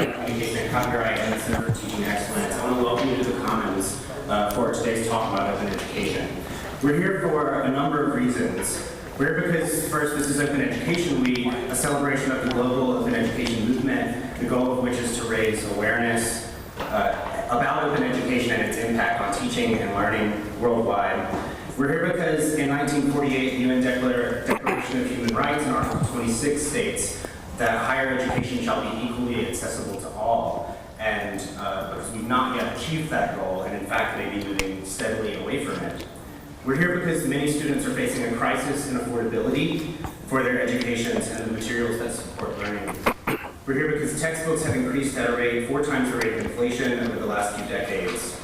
Department of Education and Copyright and the Center for Teaching Excellence. I want to welcome you to the Commons for today's talk about open education. We're here for a number of reasons. We're here because, first, this is Open Education Week, a celebration of the global open education movement, the goal of which is to raise awareness about open education and its impact on teaching and learning worldwide. We're here because in 1948, the UN Declaration of Human Rights in Article 26 states that higher education shall be equally accessible to all. And because we've not yet achieved that goal, and in fact may be moving steadily away from it. We're here because many students are facing a crisis in affordability for their educations and the materials that support learning. We're here because textbooks have increased at a rate 4 times the rate of inflation over the last few decades.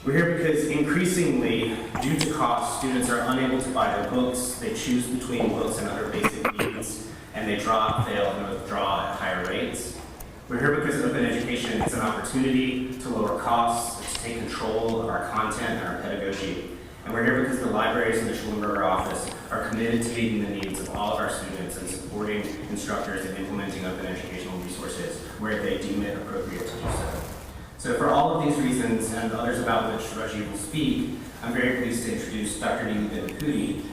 We're here because increasingly, due to cost, students are unable to buy their books, they choose between books and other basic needs, and they drop, fail, and withdraw at higher rates. We're here because open education is an opportunity to lower costs, to take control of our content and our pedagogy. And we're here because the libraries in the Schulenberger office are committed to meeting the needs of all of our students and supporting instructors in implementing open educational resources where they deem it appropriate to do so. So for all of these reasons and others about which Rajiv will speak, I'm very pleased to introduce Dr. Neely Ben-Kuti.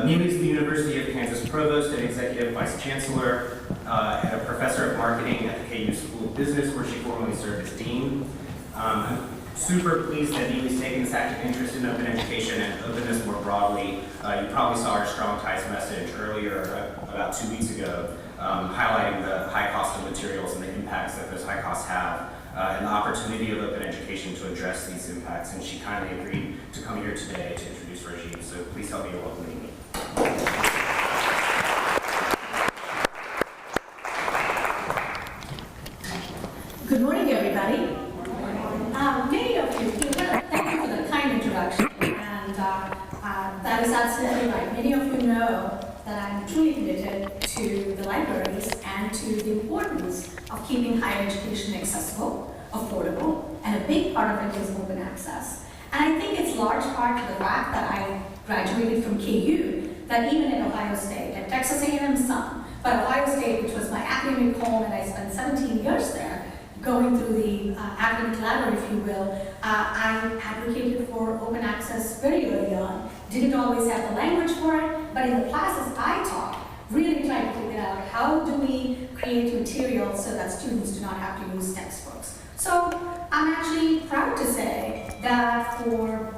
Neely is the University of Kansas Provost and Executive Vice Chancellor and a Professor of Marketing at the KU School of Business, where she formerly served as Dean. I'm super pleased that Neely's taken this active interest in open education and openness more broadly. You probably saw our Strong Ties message earlier, about 2 weeks ago, highlighting the high cost of materials and the impacts that those high costs have, and the opportunity of open education to address these impacts. And she kindly agreed to come here today to introduce Rajiv. So please help me welcome Neely. Good morning, everybody. Many of you, thank you for the kind introduction, and that is absolutely right. Many of you know that I'm truly committed to the libraries and to the importance of keeping higher education accessible, affordable, and a big part of it is open access. And I think it's large part to the fact that I graduated from KU, that even at Ohio State, at Texas A&M some, but Ohio State, which was my academic home, and I spent 17 years there, going through the academic ladder, if you will, I advocated for open access very early on. Didn't always have the language for it, but in the classes I taught, really tried to figure out how do we create materials so that students do not have to use textbooks. So I'm actually proud to say that for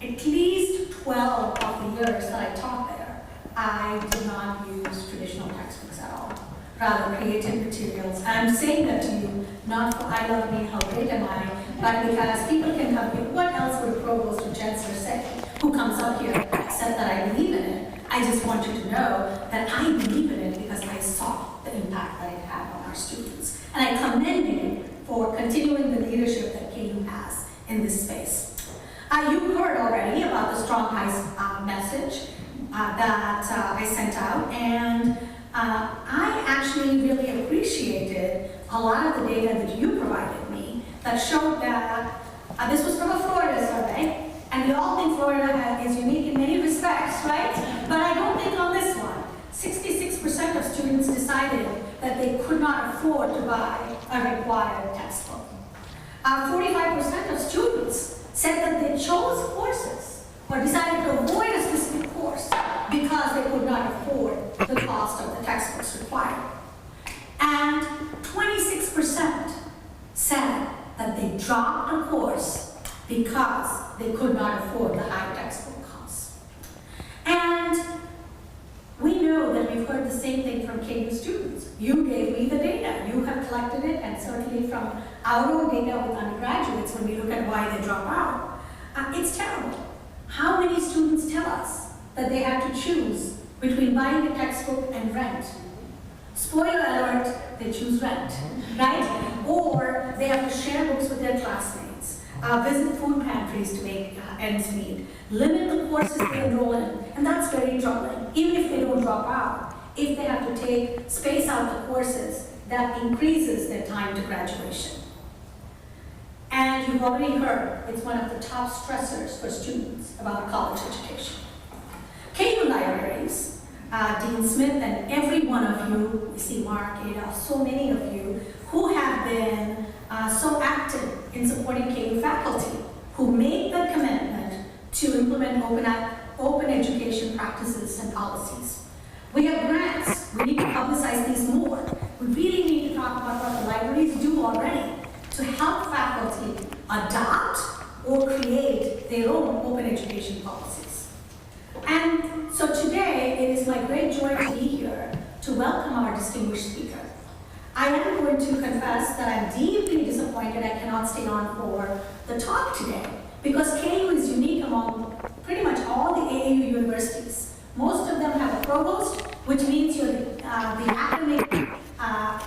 at least 12 of the years that I taught there, I did not use traditional textbooks at all. Rather creative materials. I'm saying that to you, not for I love me, how great am I, but because people can come here. What else would a provost or chancellor say, who comes up here except that I believe in it? I just want you to know that I believe in it because I saw the impact that it had on our students. And I commend you for continuing the leadership that KU has in this space. You heard already about the Strong Ties message that I sent out, and I actually really appreciated a lot of the data that you provided me that showed that this was from a Florida survey, and we all think Florida is unique in many respects, right? But I don't think on this one. 66% of students decided that they could not afford to buy a required textbook. 45% of students said that they chose courses or decided to avoid a specific course because they could not afford the cost of the textbooks required. And 26% said that they dropped a course because they could not afford the high textbook costs. And we know that we've heard the same thing from KU students. You gave me the data. You have collected it, and certainly from our own data with undergraduates, when we look at why they drop out, it's terrible. How many students tell us that they had to choose between buying a textbook and rent? Spoiler alert, they choose rent, right? Or they have to share books with their classmates, visit food pantries to make ends meet, limit the courses they enroll in, and that's very troubling. Even if they don't drop out, if they have to space out the courses, that increases their time to graduation. And you've already heard, it's one of the top stressors for students about college education. KU libraries Dean Smith, and every one of you, we see Mark, Ada, so many of you, who have been so active in supporting KU faculty, who made the commitment to implement open education practices and policies. We have grants. We need to publicize these more. We really need to talk about what the libraries do already to help faculty adopt or create their own open education policies. And so today, it is my great joy to be here to welcome our distinguished speaker. I am going to confess that I'm deeply disappointed I cannot stay on for the talk today, because KU is unique among pretty much all the AAU universities. Most of them have a provost, which means you're the academic,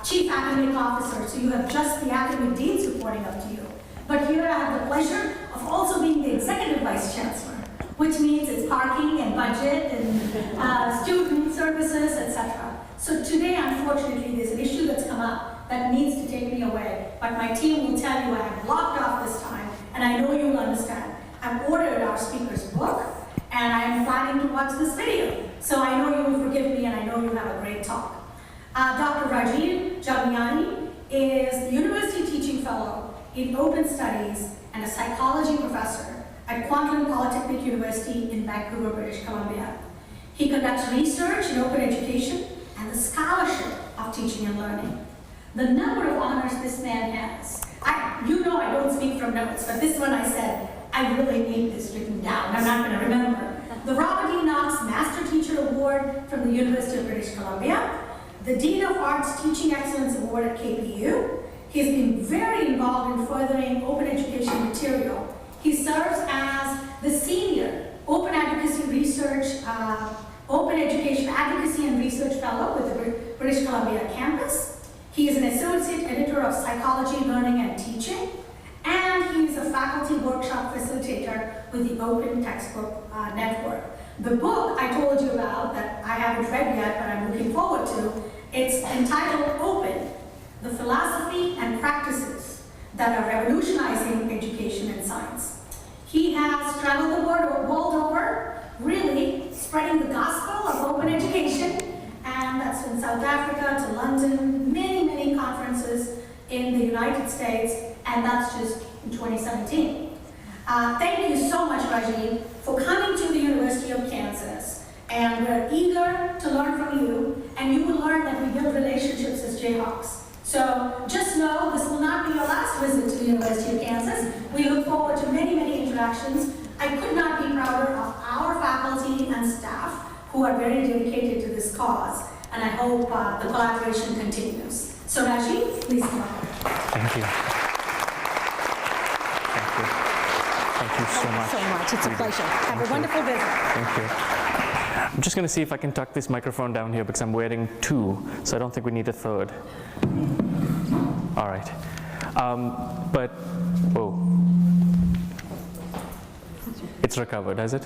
chief academic officer, so you have just the academic deans reporting up to you. But here I have the pleasure of also being the executive vice chancellor, which means it's parking and budget and student services, etc. So today, unfortunately, there's an issue that's come up that needs to take me away, but my team will tell you I have blocked off this time, and I know you'll understand. I've ordered our speaker's book, and I am planning to watch this video. So I know you will forgive me, and I know you have a great talk. Dr. Rajiv Jagmiani is the University Teaching Fellow in Open Studies and a psychology professor at Kwantlen Polytechnic University in Vancouver, British Columbia. He conducts research in open education and the scholarship of teaching and learning. The number of honors this man has. You know I don't speak from notes, but this one I said, I really need this written down. I'm not going to remember. The Robert E. Knox Master Teacher Award from the University of British Columbia, the Dean of Arts Teaching Excellence Award at KPU. He's been very involved in furthering open education material. He serves as the Senior Open Advocacy Research, Open Education Advocacy and Research Fellow with the British Columbia campus. He is an Associate Editor of Psychology, Learning and Teaching, and he is a faculty workshop facilitator with the Open Textbook Network. The book I told you about that I haven't read yet, but I'm looking forward to, it's entitled Open, the Philosophy and Practices that are Revolutionizing Education and Science. He has traveled the world over, really spreading the gospel of open education, and that's in South Africa to London, many, many conferences in the United States, and that's just in 2017. Thank you so much, Rajiv, for coming to the University of Kansas, and we're eager to learn from you, and you will learn that we build relationships as Jayhawks. So just know this will not be your last visit to the University of Kansas. We look forward to many, many interactions. I could not be prouder of our faculty and staff who are very dedicated to this cause, and I hope the collaboration continues. So Rajiv, please come on. Thank you. Thank you. Thank you so much. So much. It's a pleasure. Have a wonderful visit. Thank you. I'm just going to see if I can tuck this microphone down here because I'm wearing two, so I don't think we need a third. All right. It's recovered, has it?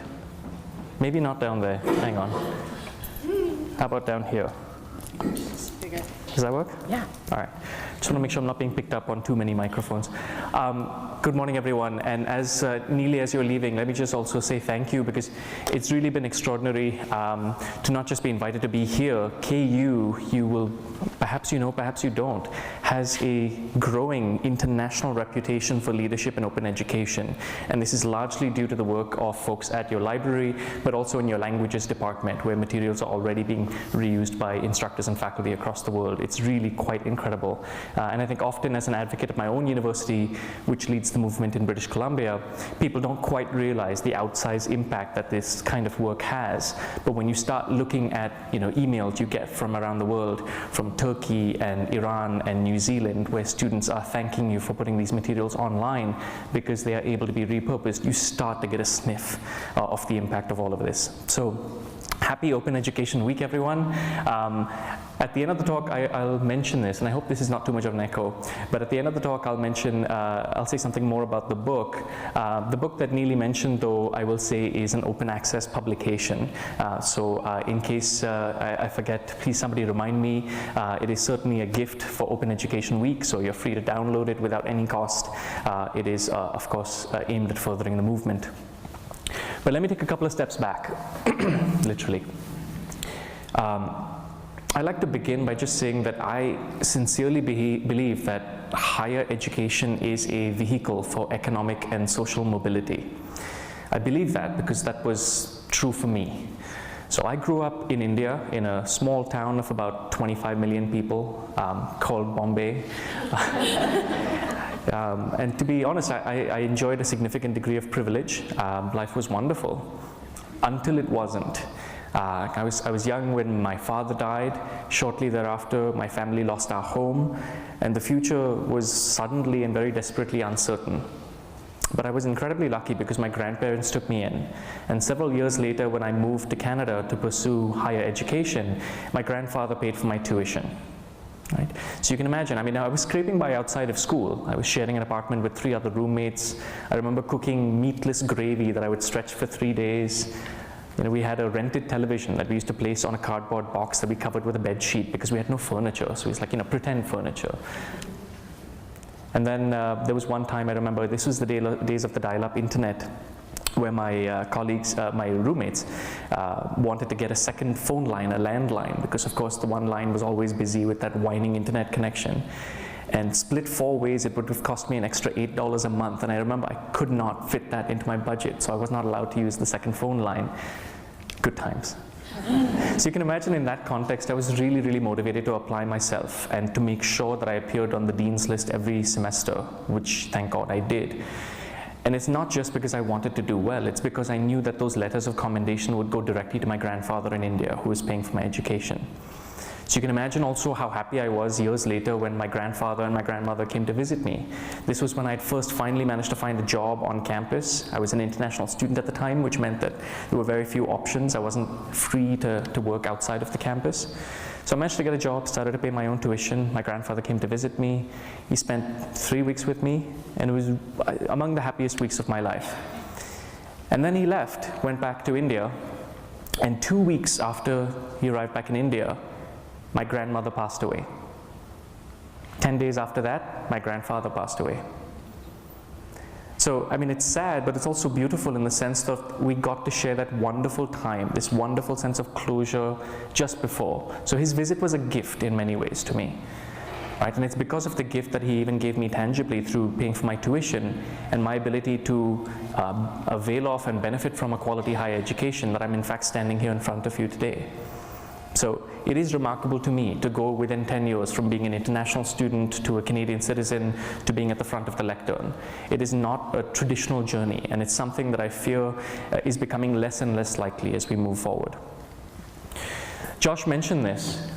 Maybe not down there. Hang on. How about down here? Does that work? Yeah. All right. Just want to make sure I'm not being picked up on too many microphones. Good morning, everyone. And as Neely, as you're leaving, let me just also say thank you, because it's really been extraordinary to not just be invited to be here. KU, you will, perhaps you know, perhaps you don't, has a growing international reputation for leadership in open education. And this is largely due to the work of folks at your library, but also in your languages department, where materials are already being reused by instructors and faculty across the world. It's really quite incredible. And I think often as an advocate at my own university, which leads the movement in British Columbia, people don't quite realize the outsized impact that this kind of work has. But when you start looking at emails you get from around the world, from Turkey and Iran and New Zealand, where students are thanking you for putting these materials online because they are able to be repurposed, you start to get a sniff of the impact of all of this. So happy Open Education Week, everyone. At the end of the talk, I'll mention this, and I hope this is not too much of an echo, but at the end of the talk, I'll say something more about the book. The book that Neely mentioned, though, I will say is an open access publication. So in case I forget, please somebody remind me. It is certainly a gift for Open Education Week, so you're free to download it without any cost. It is, of course, aimed at furthering the movement. But let me take a couple of steps back, literally. I'd like to begin by just saying that I sincerely believe that higher education is a vehicle for economic and social mobility. I believe that because that was true for me. So I grew up in India in a small town of about 25 million people called Bombay. And to be honest, I enjoyed a significant degree of privilege. Life was wonderful until it wasn't. I was young when my father died. Shortly thereafter, my family lost our home, and the future was suddenly and very desperately uncertain. But I was incredibly lucky because my grandparents took me in. And several years later, when I moved to Canada to pursue higher education, my grandfather paid for my tuition. Right? So you can imagine, I was scraping by outside of school. I was sharing an apartment with 3 other roommates. I remember cooking meatless gravy that I would stretch for 3 days. We had a rented television that we used to place on a cardboard box that we covered with a bed sheet because we had no furniture. So it was like, pretend furniture. And then there was one time I remember, this was the days of the dial-up internet, where my colleagues, my roommates, wanted to get a second phone line, a landline, because of course the one line was always busy with that whining internet connection. And split 4 ways, it would have cost me an extra $8 a month. And I remember I could not fit that into my budget, so I was not allowed to use the second phone line. Good times. So you can imagine in that context, I was really, really motivated to apply myself and to make sure that I appeared on the dean's list every semester, which thank God I did. And it's not just because I wanted to do well, it's because I knew that those letters of commendation would go directly to my grandfather in India, who was paying for my education. So you can imagine also how happy I was years later when my grandfather and my grandmother came to visit me. This was when I had first finally managed to find a job on campus. I was an international student at the time, which meant that there were very few options. I wasn't free to work outside of the campus. So I managed to get a job, started to pay my own tuition. My grandfather came to visit me. He spent 3 weeks with me, and it was among the happiest weeks of my life. And then he left, went back to India, and 2 weeks after he arrived back in India, my grandmother passed away. 10 days after that, my grandfather passed away. So, it's sad, but it's also beautiful in the sense that we got to share that wonderful time, this wonderful sense of closure just before. So his visit was a gift in many ways to me. Right? And it's because of the gift that he even gave me tangibly through paying for my tuition and my ability to avail of and benefit from a quality higher education that I'm in fact standing here in front of you today. So it is remarkable to me to go within 10 years from being an international student to a Canadian citizen to being at the front of the lectern. It is not a traditional journey, and it's something that I fear is becoming less and less likely as we move forward. Josh mentioned this.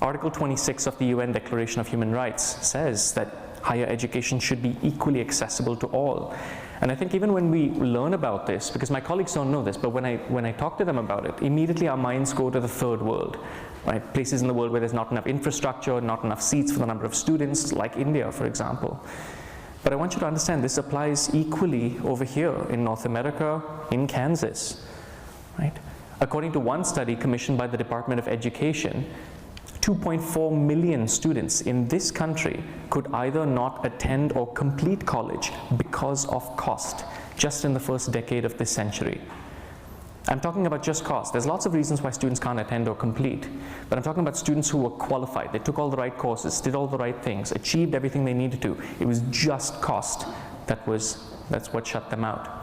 Article 26 of the UN Declaration of Human Rights says that higher education should be equally accessible to all. And I think even when we learn about this, because my colleagues don't know this, but when I talk to them about it, immediately our minds go to the third world, right? Places in the world where there's not enough infrastructure, not enough seats for the number of students, like India, for example. But I want you to understand this applies equally over here in North America, in Kansas, right? According to one study commissioned by the Department of Education, 2.4 million students in this country could either not attend or complete college because of cost, just in the first decade of this century. I'm talking about just cost. There's lots of reasons why students can't attend or complete, but I'm talking about students who were qualified. They took all the right courses, did all the right things, achieved everything they needed to. It was just cost that's what shut them out.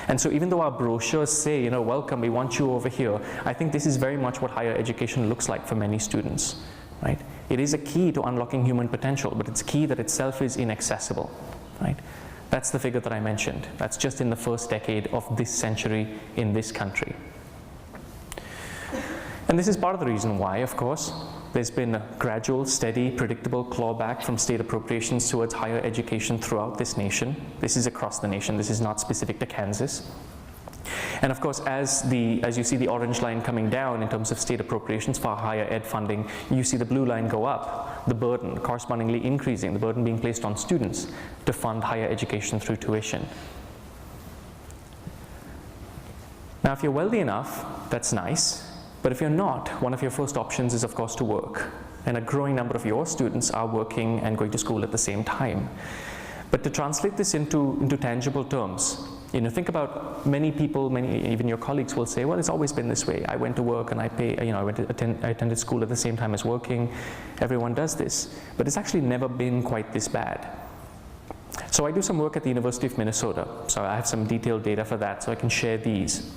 And so even though our brochures say, welcome, we want you over here, I think this is very much what higher education looks like for many students, right? It is a key to unlocking human potential, but it's a key that itself is inaccessible, right? That's the figure that I mentioned. That's just in the first decade of this century in this country. And this is part of the reason why, of course, there's been a gradual, steady, predictable clawback from state appropriations towards higher education throughout this nation. This is across the nation. This is not specific to Kansas. And of course, as you see the orange line coming down in terms of state appropriations for higher ed funding, you see the blue line go up, the burden correspondingly increasing, the burden being placed on students to fund higher education through tuition. Now, if you're wealthy enough, that's nice. But if you're not, one of your first options is, of course, to work. And a growing number of your students are working and going to school at the same time. But to translate this into tangible terms, Think about many people, even your colleagues will say, well, it's always been this way. I went to work and I attended school at the same time as working. Everyone does this. But it's actually never been quite this bad. So I do some work at the University of Minnesota. So I have some detailed data for that, so I can share these.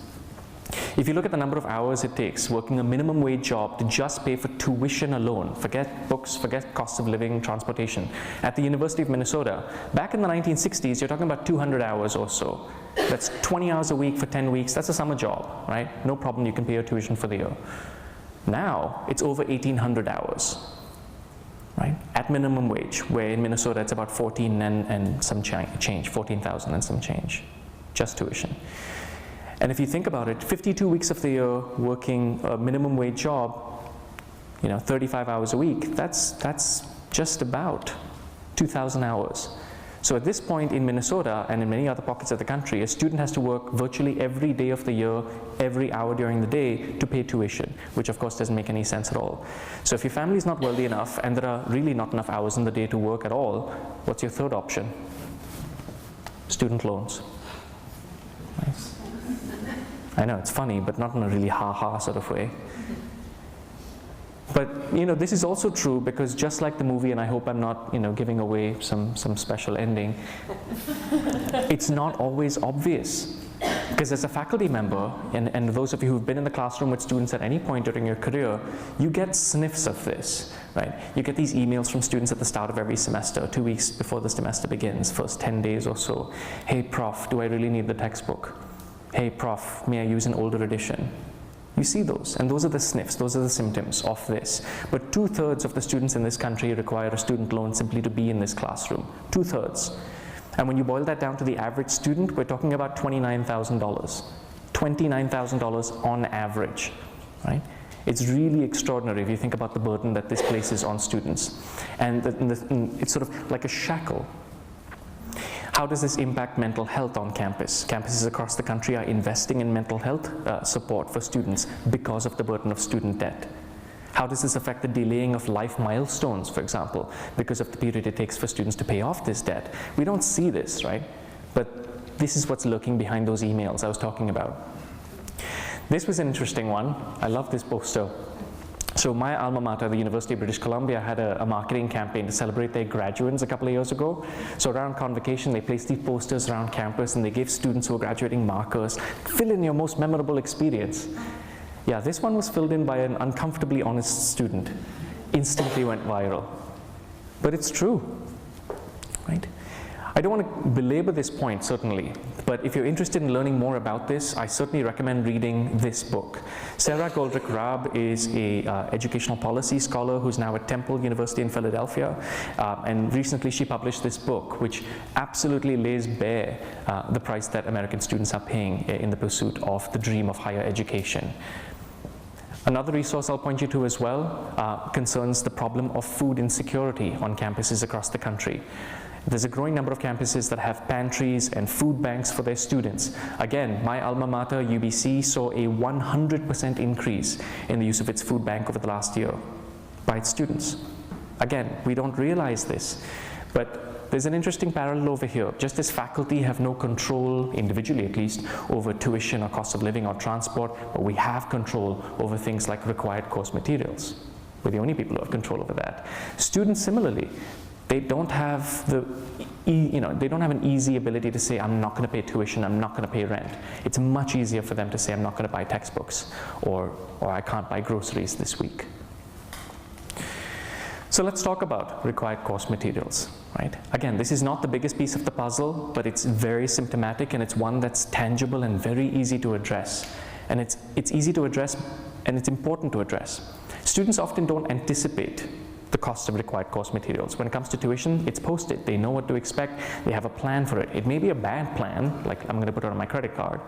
If you look at the number of hours it takes working a minimum wage job to just pay for tuition alone, forget books, forget cost of living, transportation, at the University of Minnesota, back in the 1960s, you're talking about 200 hours or so. That's 20 hours a week for 10 weeks. That's a summer job, right? No problem, you can pay your tuition for the year. Now, it's over 1,800 hours, right? At minimum wage, where in Minnesota it's about 14 and some change, 14,000 and some change, just tuition. And if you think about it, 52 weeks of the year working a minimum wage job, 35 hours a week, that's just about 2,000 hours. So at this point in Minnesota and in many other pockets of the country, a student has to work virtually every day of the year, every hour during the day to pay tuition, which of course doesn't make any sense at all. So if your family is not wealthy enough and there are really not enough hours in the day to work at all, what's your third option? Student loans. Nice. I know, it's funny, but not in a really ha-ha sort of way. But, this is also true because just like the movie, and I hope I'm not, giving away some special ending, it's not always obvious. Because as a faculty member, and those of you who've been in the classroom with students at any point during your career, you get sniffs of this, right? You get these emails from students at the start of every semester, 2 weeks before the semester begins, first 10 days or so. Hey, prof, do I really need the textbook? Hey, prof, may I use an older edition? You see those, and those are the sniffs, those are the symptoms of this. But 2/3 of the students in this country require a student loan simply to be in this classroom. 2/3. And when you boil that down to the average student, we're talking about $29,000. $29,000 on average, right? It's really extraordinary if you think about the burden that this places on students. And it's sort of like a shackle. How does this impact mental health on campus? Campuses across the country are investing in mental health support for students because of the burden of student debt. How does this affect the delaying of life milestones, for example, because of the period it takes for students to pay off this debt? We don't see this, right? But this is what's lurking behind those emails I was talking about. This was an interesting one. I love this poster. So my alma mater, the University of British Columbia, had a marketing campaign to celebrate their graduates a couple of years ago. So around convocation, they placed these posters around campus and they gave students who were graduating markers. Fill in your most memorable experience. Yeah, this one was filled in by an uncomfortably honest student. Instantly went viral. But it's true, right? I don't want to belabor this point, certainly, but if you're interested in learning more about this, I certainly recommend reading this book. Sarah Goldrick-Rab is an educational policy scholar who's now at Temple University in Philadelphia, and recently she published this book, which absolutely lays bare the price that American students are paying in the pursuit of the dream of higher education. Another resource I'll point you to as well concerns the problem of food insecurity on campuses across the country. There's a growing number of campuses that have pantries and food banks for their students. Again, my alma mater, UBC, saw a 100% increase in the use of its food bank over the last year by its students. Again, we don't realize this, but there's an interesting parallel over here. Just as faculty have no control, individually at least, over tuition or cost of living or transport, but we have control over things like required course materials. We're the only people who have control over that. Students similarly, they don't have they don't have an easy ability to say, I'm not going to pay tuition, I'm not going to pay rent. It's much easier for them to say, I'm not going to buy textbooks, or I can't buy groceries this week. So let's talk about required course materials, right? Again, this is not the biggest piece of the puzzle, but it's very symptomatic, and it's one that's tangible and very easy to address. And it's easy to address, and it's important to address. Students often don't anticipate the cost of required course materials. When it comes to tuition, it's posted. They know what to expect. They have a plan for it. It may be a bad plan, like I'm going to put it on my credit card,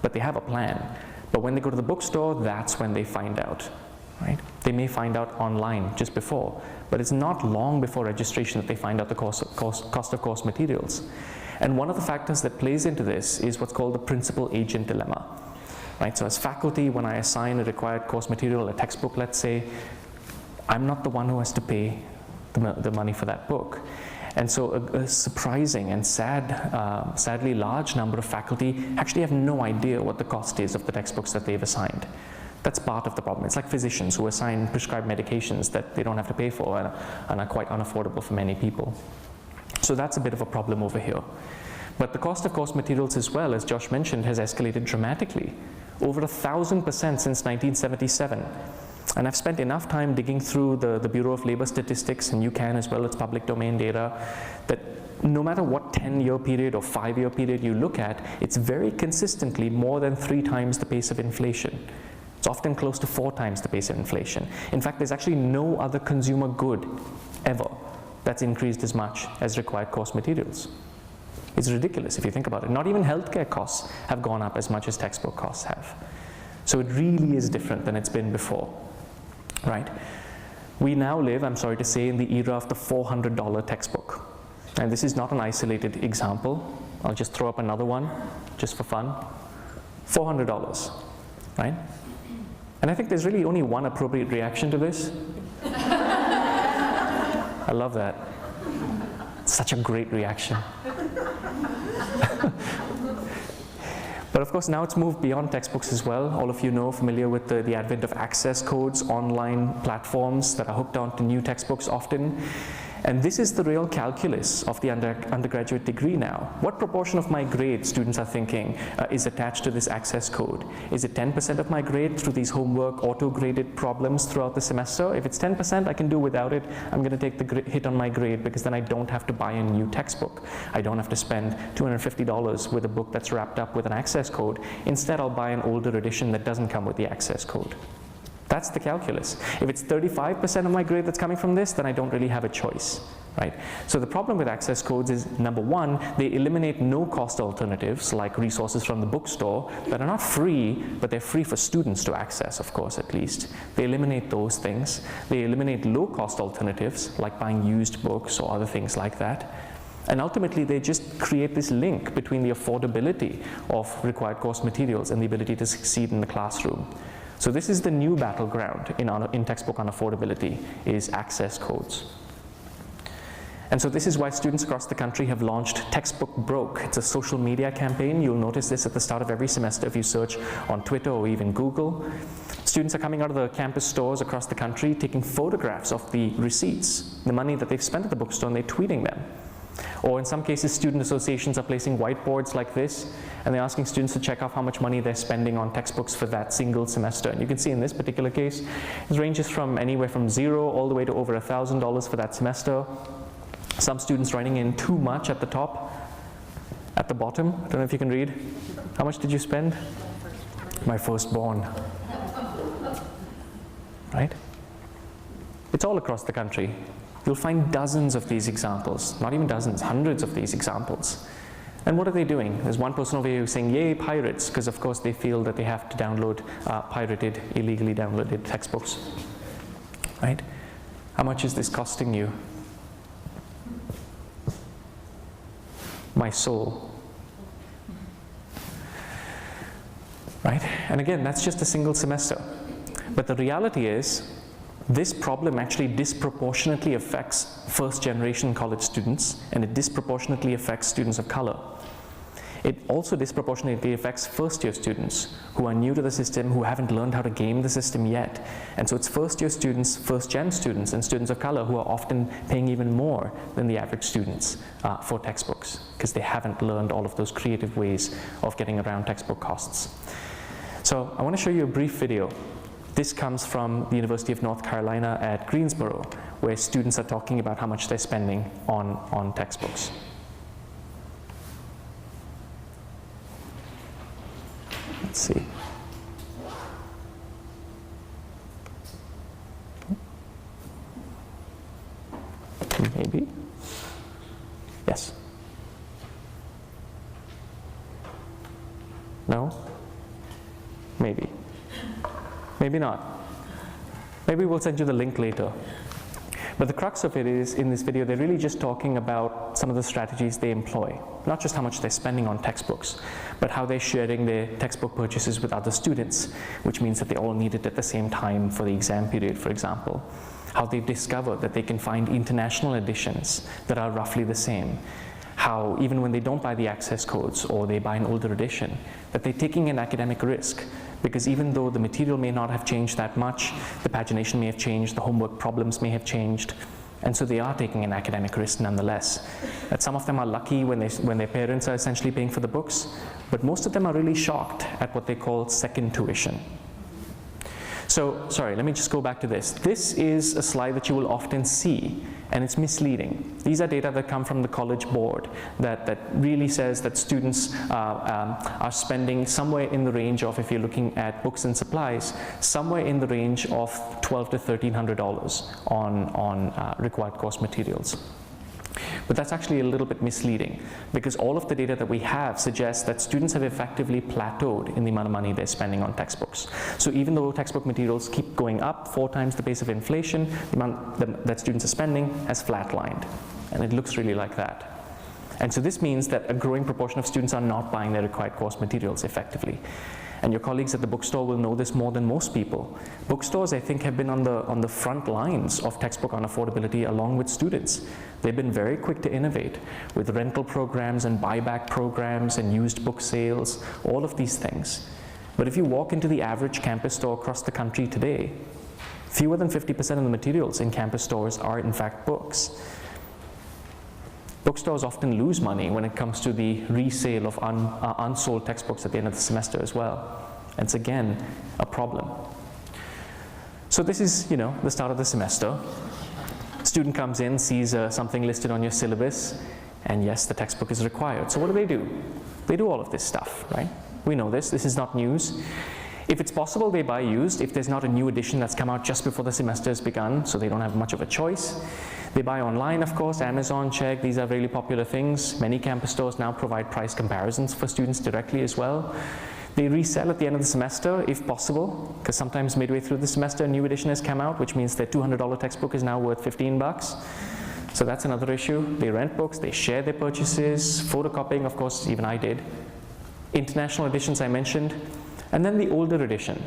but they have a plan. But when they go to the bookstore, that's when they find out, right? They may find out online just before, but it's not long before registration that they find out the cost of course materials. And one of the factors that plays into this is what's called the principal-agent dilemma, right? So as faculty, when I assign a required course material, a textbook, let's say, I'm not the one who has to pay the money for that book. And so a surprising and sadly large number of faculty actually have no idea what the cost is of the textbooks that they've assigned. That's part of the problem. It's like physicians who assign prescribed medications that they don't have to pay for and are quite unaffordable for many people. So that's a bit of a problem over here. But the cost of course materials as well, as Josh mentioned, has escalated dramatically, over 1,000% since 1977. And I've spent enough time digging through the Bureau of Labor Statistics, and you can as well, it's public domain data, that no matter what 10-year period or 5-year period you look at, it's very consistently more than 3 times the pace of inflation. It's often close to 4 times the pace of inflation. In fact, there's actually no other consumer good ever that's increased as much as required course materials. It's ridiculous if you think about it. Not even healthcare costs have gone up as much as textbook costs have. So it really is different than it's been before, right? We now live, I'm sorry to say, in the era of the $400 textbook. And this is not an isolated example. I'll just throw up another one, just for fun. $400, right? And I think there's really only one appropriate reaction to this. I love that. Such a great reaction. But of course now it's moved beyond textbooks as well. All of you know, familiar with the advent of access codes, online platforms that are hooked onto new textbooks often. And this is the real calculus of the undergraduate degree now. What proportion of my grade, students are thinking, is attached to this access code? Is it 10% of my grade through these homework auto-graded problems throughout the semester? If it's 10%, I can do without it. I'm going to take the hit on my grade because then I don't have to buy a new textbook. I don't have to spend $250 with a book that's wrapped up with an access code. Instead, I'll buy an older edition that doesn't come with the access code. That's the calculus. If it's 35% of my grade that's coming from this, then I don't really have a choice, right? So the problem with access codes is, number one, they eliminate no-cost alternatives like resources from the bookstore that are not free, but they're free for students to access, of course, at least. They eliminate those things. They eliminate low-cost alternatives like buying used books or other things like that. And ultimately, they just create this link between the affordability of required course materials and the ability to succeed in the classroom. So this is the new battleground in textbook unaffordability, is access codes. And so this is why students across the country have launched Textbook Broke. It's a social media campaign. You'll notice this at the start of every semester if you search on Twitter or even Google. Students are coming out of the campus stores across the country, taking photographs of the receipts, the money that they've spent at the bookstore, and they're tweeting them. Or in some cases, student associations are placing whiteboards like this, and they're asking students to check off how much money they're spending on textbooks for that single semester. And you can see in this particular case, it ranges from anywhere from $0 all the way to over $1,000 for that semester. Some students writing in too much at the top. At the bottom, I don't know if you can read. How much did you spend? My firstborn. Right? It's all across the country. You'll find dozens of these examples, not even dozens, hundreds of these examples. And what are they doing? There's one person over here who's saying, yay, pirates, because of course they feel that they have to download pirated, illegally downloaded textbooks, right? How much is this costing you? My soul, right? And again, that's just a single semester. But the reality is, this problem actually disproportionately affects first-generation college students, and it disproportionately affects students of color. It also disproportionately affects first-year students who are new to the system, who haven't learned how to game the system yet. And so it's first-year students, first-gen students, and students of color who are often paying even more than the average students for textbooks, because they haven't learned all of those creative ways of getting around textbook costs. So I want to show you a brief video. This comes from the University of North Carolina at Greensboro, where students are talking about how much they're spending on textbooks. Let's see. Maybe. Yes. No? Maybe. Maybe not. Maybe we'll send you the link later. But the crux of it is, in this video, they're really just talking about some of the strategies they employ. Not just how much they're spending on textbooks, but how they're sharing their textbook purchases with other students, which means that they all need it at the same time for the exam period, for example. how they've discovered that they can find international editions that are roughly the same, how even when they don't buy the access codes or they buy an older edition, that they're taking an academic risk, because even though the material may not have changed that much, the pagination may have changed, the homework problems may have changed, and so they are taking an academic risk nonetheless. That some of them are lucky when their parents are essentially paying for the books, but most of them are really shocked at what they call second tuition. So, sorry, let me just go back to this. This is a slide that you will often see, and it's misleading. These are data that come from the College Board that really says that students are spending somewhere in the range of, if you're looking at books and supplies, somewhere in the range of $1,200 to $1,300 on required course materials. But that's actually a little bit misleading, because all of the data that we have suggests that students have effectively plateaued in the amount of money they're spending on textbooks. So even though textbook materials keep going up 4 times the pace of inflation, the amount that students are spending has flatlined, and it looks really like that. And so this means that a growing proportion of students are not buying their required course materials effectively. And your colleagues at the bookstore will know this more than most people. Bookstores, I think, have been on the front lines of textbook unaffordability along with students. They've been very quick to innovate with rental programs and buyback programs and used book sales, all of these things. But if you walk into the average campus store across the country today, fewer than 50% of the materials in campus stores are in fact books. Bookstores often lose money when it comes to the resale of unsold textbooks at the end of the semester as well. And it's again a problem. So this is, the start of the semester. Student comes in, sees something listed on your syllabus, and yes, the textbook is required. So what do? They do all of this stuff, right? We know this. This is not news. If it's possible, they buy used if there's not a new edition that's come out just before the semester has begun, so they don't have much of a choice. They buy online, of course, Amazon, Check, these are really popular things. Many campus stores now provide price comparisons for students directly as well. They resell at the end of the semester, if possible, because sometimes midway through the semester a new edition has come out, which means their $200 textbook is now worth $15. So that's another issue. They rent books, they share their purchases, photocopying, of course, even I did. International editions I mentioned. And then the older edition.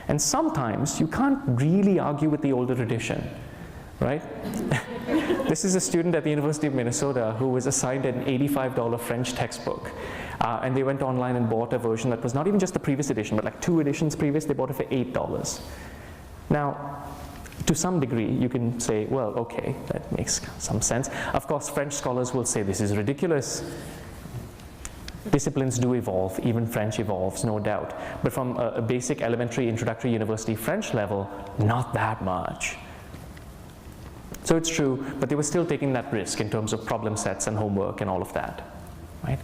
And sometimes you can't really argue with the older edition, right? This is a student at the University of Minnesota who was assigned an $85 French textbook. And they went online and bought a version that was not even just the previous edition, but like 2 editions previous. They bought it for $8. Now, to some degree, you can say, well, okay, that makes some sense. Of course, French scholars will say this is ridiculous. Disciplines do evolve, even French evolves, no doubt. But from a basic elementary, introductory, university French level, not that much. So it's true, but they were still taking that risk in terms of problem sets and homework and all of that, right?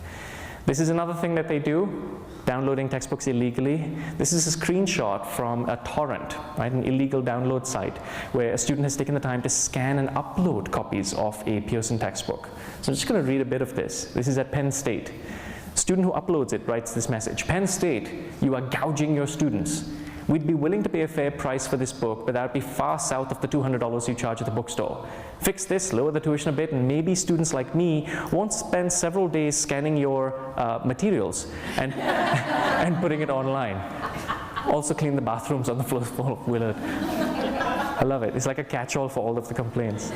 This is another thing that they do, downloading textbooks illegally. This is a screenshot from a torrent, right, an illegal download site, where a student has taken the time to scan and upload copies of a Pearson textbook. So I'm just going to read a bit of this. This is at Penn State. Student who uploads it writes this message: Penn State, you are gouging your students. We'd be willing to pay a fair price for this book, but that would be far south of the $200 you charge at the bookstore. Fix this, lower the tuition a bit, and maybe students like me won't spend several days scanning your materials and, and putting it online. Also clean the bathrooms on the first floor of Willard. I love it. It's like a catch-all for all of the complaints.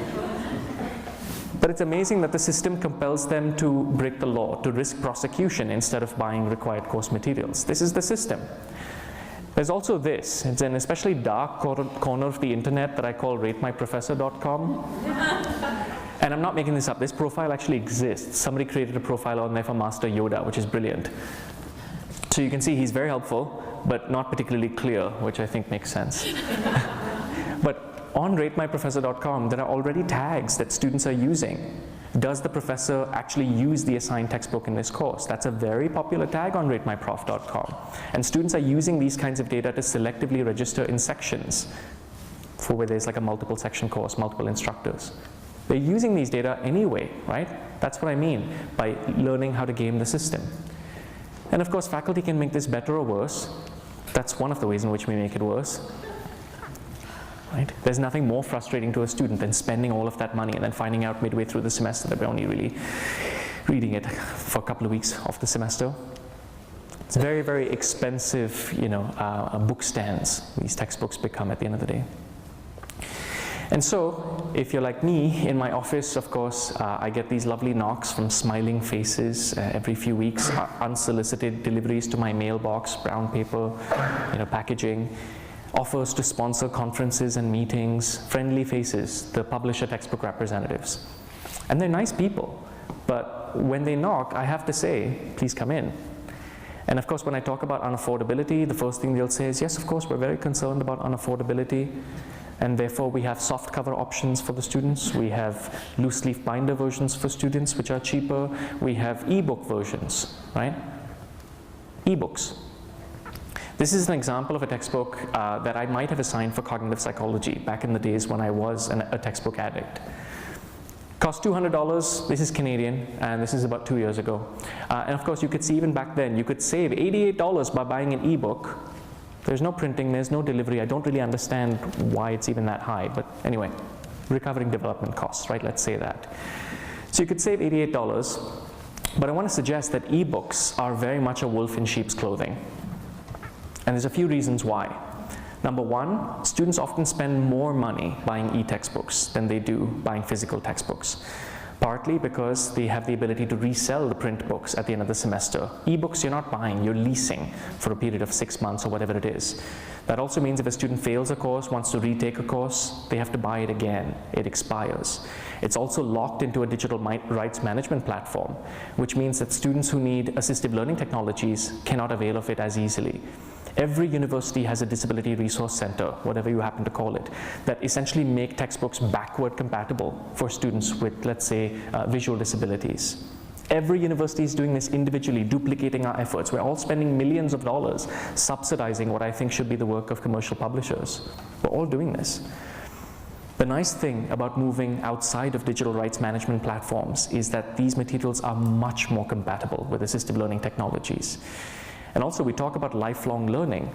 But it's amazing that the system compels them to break the law, to risk prosecution instead of buying required course materials. This is the system. There's also this. It's an especially dark corner of the internet that I call RateMyProfessor.com. And I'm not making this up. This profile actually exists. Somebody created a profile on there for Master Yoda, which is brilliant. So you can see he's very helpful, but not particularly clear, which I think makes sense. But on RateMyProfessor.com, there are already tags that students are using. Does the professor actually use the assigned textbook in this course? That's a very popular tag on RateMyProf.com. And students are using these kinds of data to selectively register in sections for where there's like a multiple section course, multiple instructors. They're using these data anyway, right? That's what I mean by learning how to game the system. And of course, faculty can make this better or worse. That's one of the ways in which we make it worse. Right? There's nothing more frustrating to a student than spending all of that money and then finding out midway through the semester that we're only really reading it for a couple of weeks of the semester. It's very, very expensive, book stands these textbooks become at the end of the day. And so, if you're like me, in my office, of course, I get these lovely knocks from smiling faces every few weeks, unsolicited deliveries to my mailbox, brown paper, packaging, offers to sponsor conferences and meetings, friendly faces, the publisher textbook representatives. And they're nice people, but when they knock, I have to say, please come in. And of course, when I talk about unaffordability, the first thing they'll say is, yes, of course, we're very concerned about unaffordability, and therefore we have soft cover options for the students. We have loose leaf binder versions for students, which are cheaper. We have ebook versions, right? Ebooks. This is an example of a textbook that I might have assigned for cognitive psychology back in the days when I was a textbook addict. Cost $200, this is Canadian, and this is about 2 years ago. And of course, you could see even back then, you could save $88 by buying an ebook. There's no printing, there's no delivery. I don't really understand why it's even that high, but anyway, recovering development costs, right? Let's say that. So you could save $88, but I want to suggest that ebooks are very much a wolf in sheep's clothing. And there's a few reasons why. Number one, students often spend more money buying e-textbooks than they do buying physical textbooks. Partly because they have the ability to resell the print books at the end of the semester. E-books you're not buying, you're leasing for a period of 6 months or whatever it is. That also means if a student fails a course, wants to retake a course, they have to buy it again. It expires. It's also locked into a digital rights management platform, which means that students who need assistive learning technologies cannot avail of it as easily. Every university has a disability resource center, whatever you happen to call it, that essentially make textbooks backward compatible for students with, let's say, visual disabilities. Every university is doing this individually, duplicating our efforts. We're all spending millions of dollars subsidizing what I think should be the work of commercial publishers. We're all doing this. The nice thing about moving outside of digital rights management platforms is that these materials are much more compatible with assistive learning technologies. And also, we talk about lifelong learning.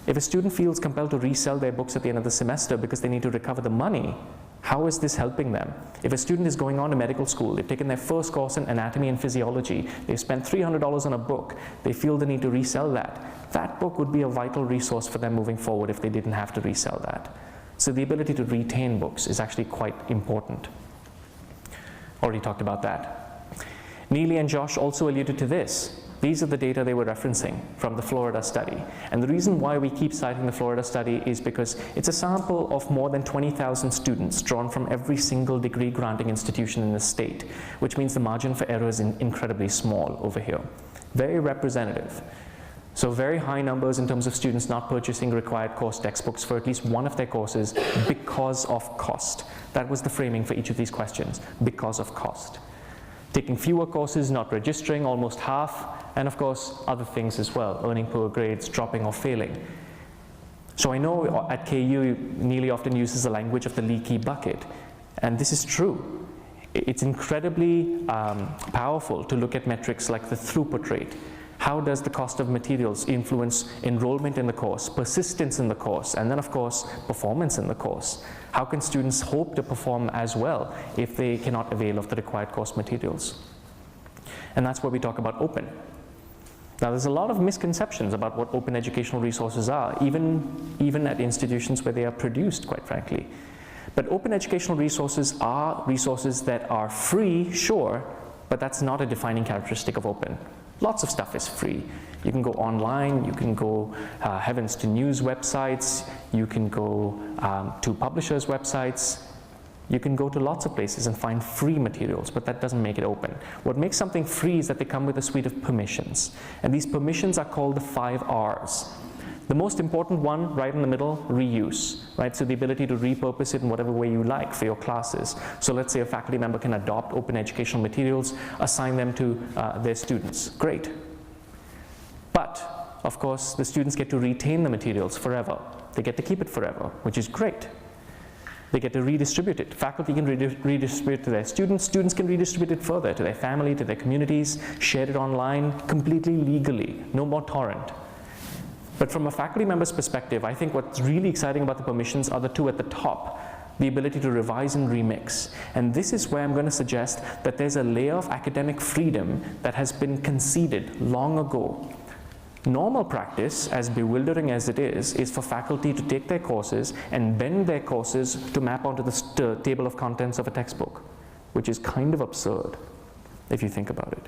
If a student feels compelled to resell their books at the end of the semester because they need to recover the money, how is this helping them? If a student is going on to medical school, they've taken their first course in anatomy and physiology, they've spent $300 on a book, they feel the need to resell that, that book would be a vital resource for them moving forward if they didn't have to resell that. So the ability to retain books is actually quite important. Already talked about that. Neely and Josh also alluded to this. These are the data they were referencing from the Florida study. And the reason why we keep citing the Florida study is because it's a sample of more than 20,000 students drawn from every single degree granting institution in the state, which means the margin for error is incredibly small over here. Very representative. So very high numbers in terms of students not purchasing required course textbooks for at least one of their courses because of cost. That was the framing for each of these questions, because of cost. Taking fewer courses, not registering, almost half, and of course, other things as well, earning poor grades, dropping or failing. So I know at KU, Neely often uses the language of the leaky bucket, and this is true. It's incredibly powerful to look at metrics like the throughput rate. How does the cost of materials influence enrollment in the course, persistence in the course, and then of course, performance in the course? How can students hope to perform as well if they cannot avail of the required course materials? And that's where we talk about open. Now there's a lot of misconceptions about what open educational resources are, even at institutions where they are produced, quite frankly. But open educational resources are resources that are free, sure, but that's not a defining characteristic of open. Lots of stuff is free. You can go online, you can go heavens to news websites, you can go to publishers' websites, you can go to lots of places and find free materials, but that doesn't make it open. What makes something free is that they come with a suite of permissions. And these permissions are called the 5 R's. The most important one, right in the middle, reuse, right? So the ability to repurpose it in whatever way you like for your classes. So let's say a faculty member can adopt open educational materials, assign them to their students. Great. But, of course, the students get to retain the materials forever. They get to keep it forever, which is great. They get to redistribute it. Faculty can redistribute it to their students. Students can redistribute it further to their family, to their communities, share it online, completely legally. No more torrent. But from a faculty member's perspective, I think what's really exciting about the permissions are the two at the top, the ability to revise and remix. And this is where I'm going to suggest that there's a layer of academic freedom that has been conceded long ago. Normal practice, as bewildering as it is for faculty to take their courses and bend their courses to map onto the table of contents of a textbook, which is kind of absurd if you think about it.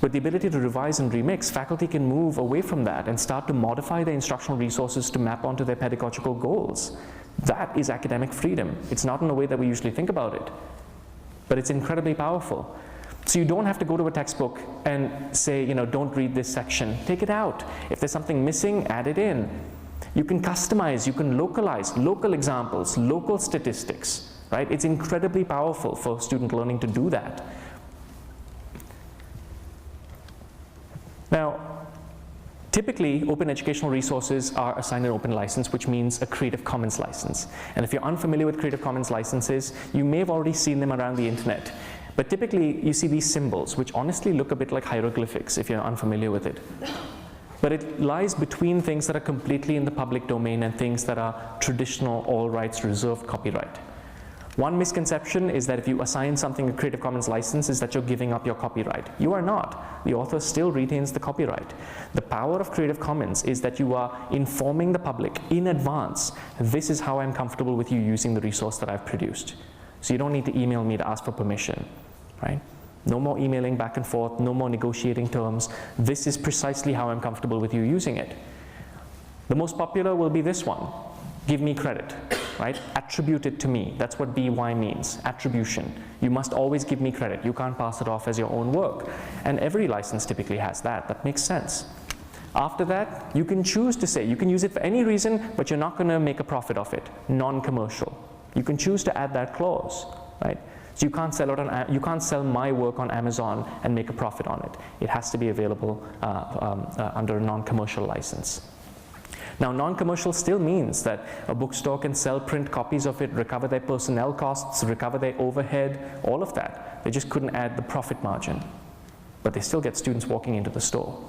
With the ability to revise and remix, faculty can move away from that and start to modify their instructional resources to map onto their pedagogical goals. That is academic freedom. It's not in the way that we usually think about it, but it's incredibly powerful. So you don't have to go to a textbook and say, don't read this section. Take it out. If there's something missing, add it in. You can customize, you can localize, local examples, local statistics, right? It's incredibly powerful for student learning to do that. Now, typically, open educational resources are assigned an open license, which means a Creative Commons license. And if you're unfamiliar with Creative Commons licenses, you may have already seen them around the internet. But typically, you see these symbols, which honestly look a bit like hieroglyphics if you're unfamiliar with it. But it lies between things that are completely in the public domain and things that are traditional, all rights reserved copyright. One misconception is that if you assign something a Creative Commons license is that you're giving up your copyright. You are not. The author still retains the copyright. The power of Creative Commons is that you are informing the public in advance, this is how I'm comfortable with you using the resource that I've produced. So you don't need to email me to ask for permission, right? No more emailing back and forth, no more negotiating terms. This is precisely how I'm comfortable with you using it. The most popular will be this one. Give me credit, right? Attribute it to me. That's what BY means, attribution. You must always give me credit. You can't pass it off as your own work. And every license typically has that. That makes sense. After that, you can choose to say, you can use it for any reason, but you're not going to make a profit of it. Non-commercial. You can choose to add that clause, right? So you can't sell it on, you can't sell my work on Amazon and make a profit on it. It has to be available under a non-commercial license. Now, non-commercial still means that a bookstore can sell print copies of it, recover their personnel costs, recover their overhead, all of that. They just couldn't add the profit margin, but they still get students walking into the store.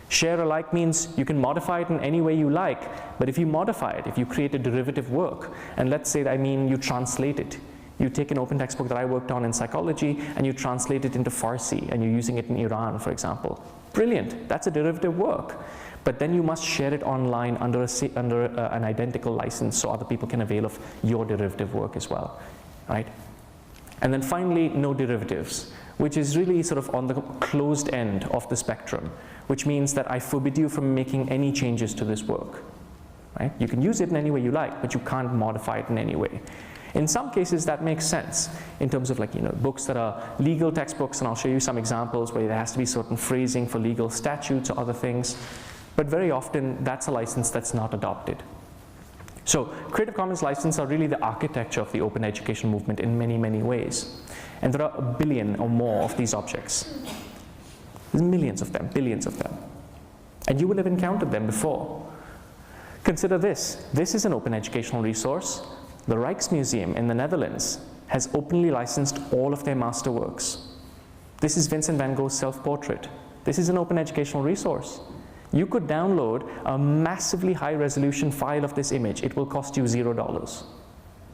Share alike means you can modify it in any way you like, but if you modify it, if you create a derivative work, and let's say you translate it. You take an open textbook that I worked on in psychology and you translate it into Farsi and you're using it in Iran, for example. Brilliant, that's a derivative work. But then you must share it online under an identical license so other people can avail of your derivative work as well, right? And then finally, no derivatives, which is really sort of on the closed end of the spectrum, which means that I forbid you from making any changes to this work, right? You can use it in any way you like, but you can't modify it in any way. In some cases, that makes sense in terms of books that are legal textbooks, and I'll show you some examples where there has to be certain phrasing for legal statutes or other things. But very often, that's a license that's not adopted. So Creative Commons licenses are really the architecture of the open education movement in many, many ways. And there are a billion or more of these objects. There's millions of them, billions of them. And you will have encountered them before. Consider this. This is an open educational resource. The Rijksmuseum in the Netherlands has openly licensed all of their masterworks. This is Vincent van Gogh's self-portrait. This is an open educational resource. You could download a massively high-resolution file of this image. It will cost you $0.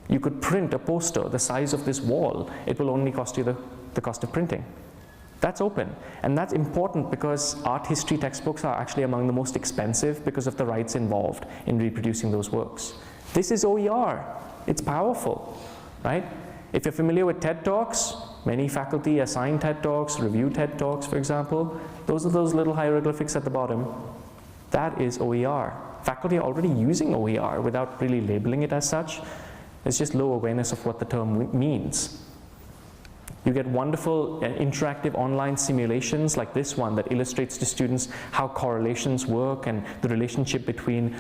You could print a poster the size of this wall. It will only cost you the cost of printing. That's open. And that's important because art history textbooks are actually among the most expensive because of the rights involved in reproducing those works. This is OER. It's powerful, right? If you're familiar with TED Talks, many faculty assign TED Talks, review TED Talks, for example. Those are those little hieroglyphics at the bottom. That is OER. Faculty are already using OER without really labeling it as such. There's just low awareness of what the term means. You get wonderful interactive online simulations like this one that illustrates to students how correlations work and the relationship between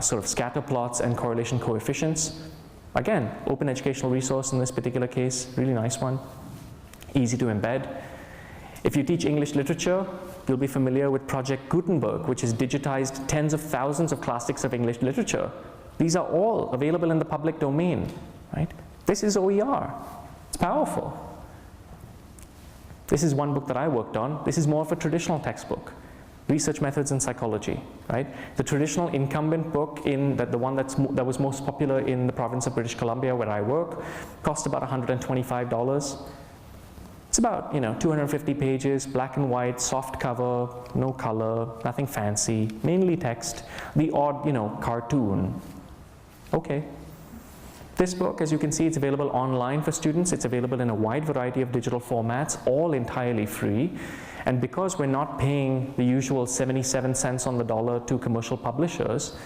sort of scatter plots and correlation coefficients. Again, open educational resource in this particular case, really nice one. Easy to embed. If you teach English literature, you'll be familiar with Project Gutenberg, which has digitized tens of thousands of classics of English literature. These are all available in the public domain, right? This is OER. It's powerful. This is one book that I worked on. This is more of a traditional textbook. Research Methods in Psychology, right? The traditional incumbent book the one that was most popular in the province of British Columbia where I work, cost about $125. It's about 250 pages, black and white, soft cover, no color, nothing fancy, mainly text, the odd cartoon. Okay. This book, as you can see, it's available online for students. It's available in a wide variety of digital formats, all entirely free. And because we're not paying the usual 77 cents on the dollar to commercial publishers,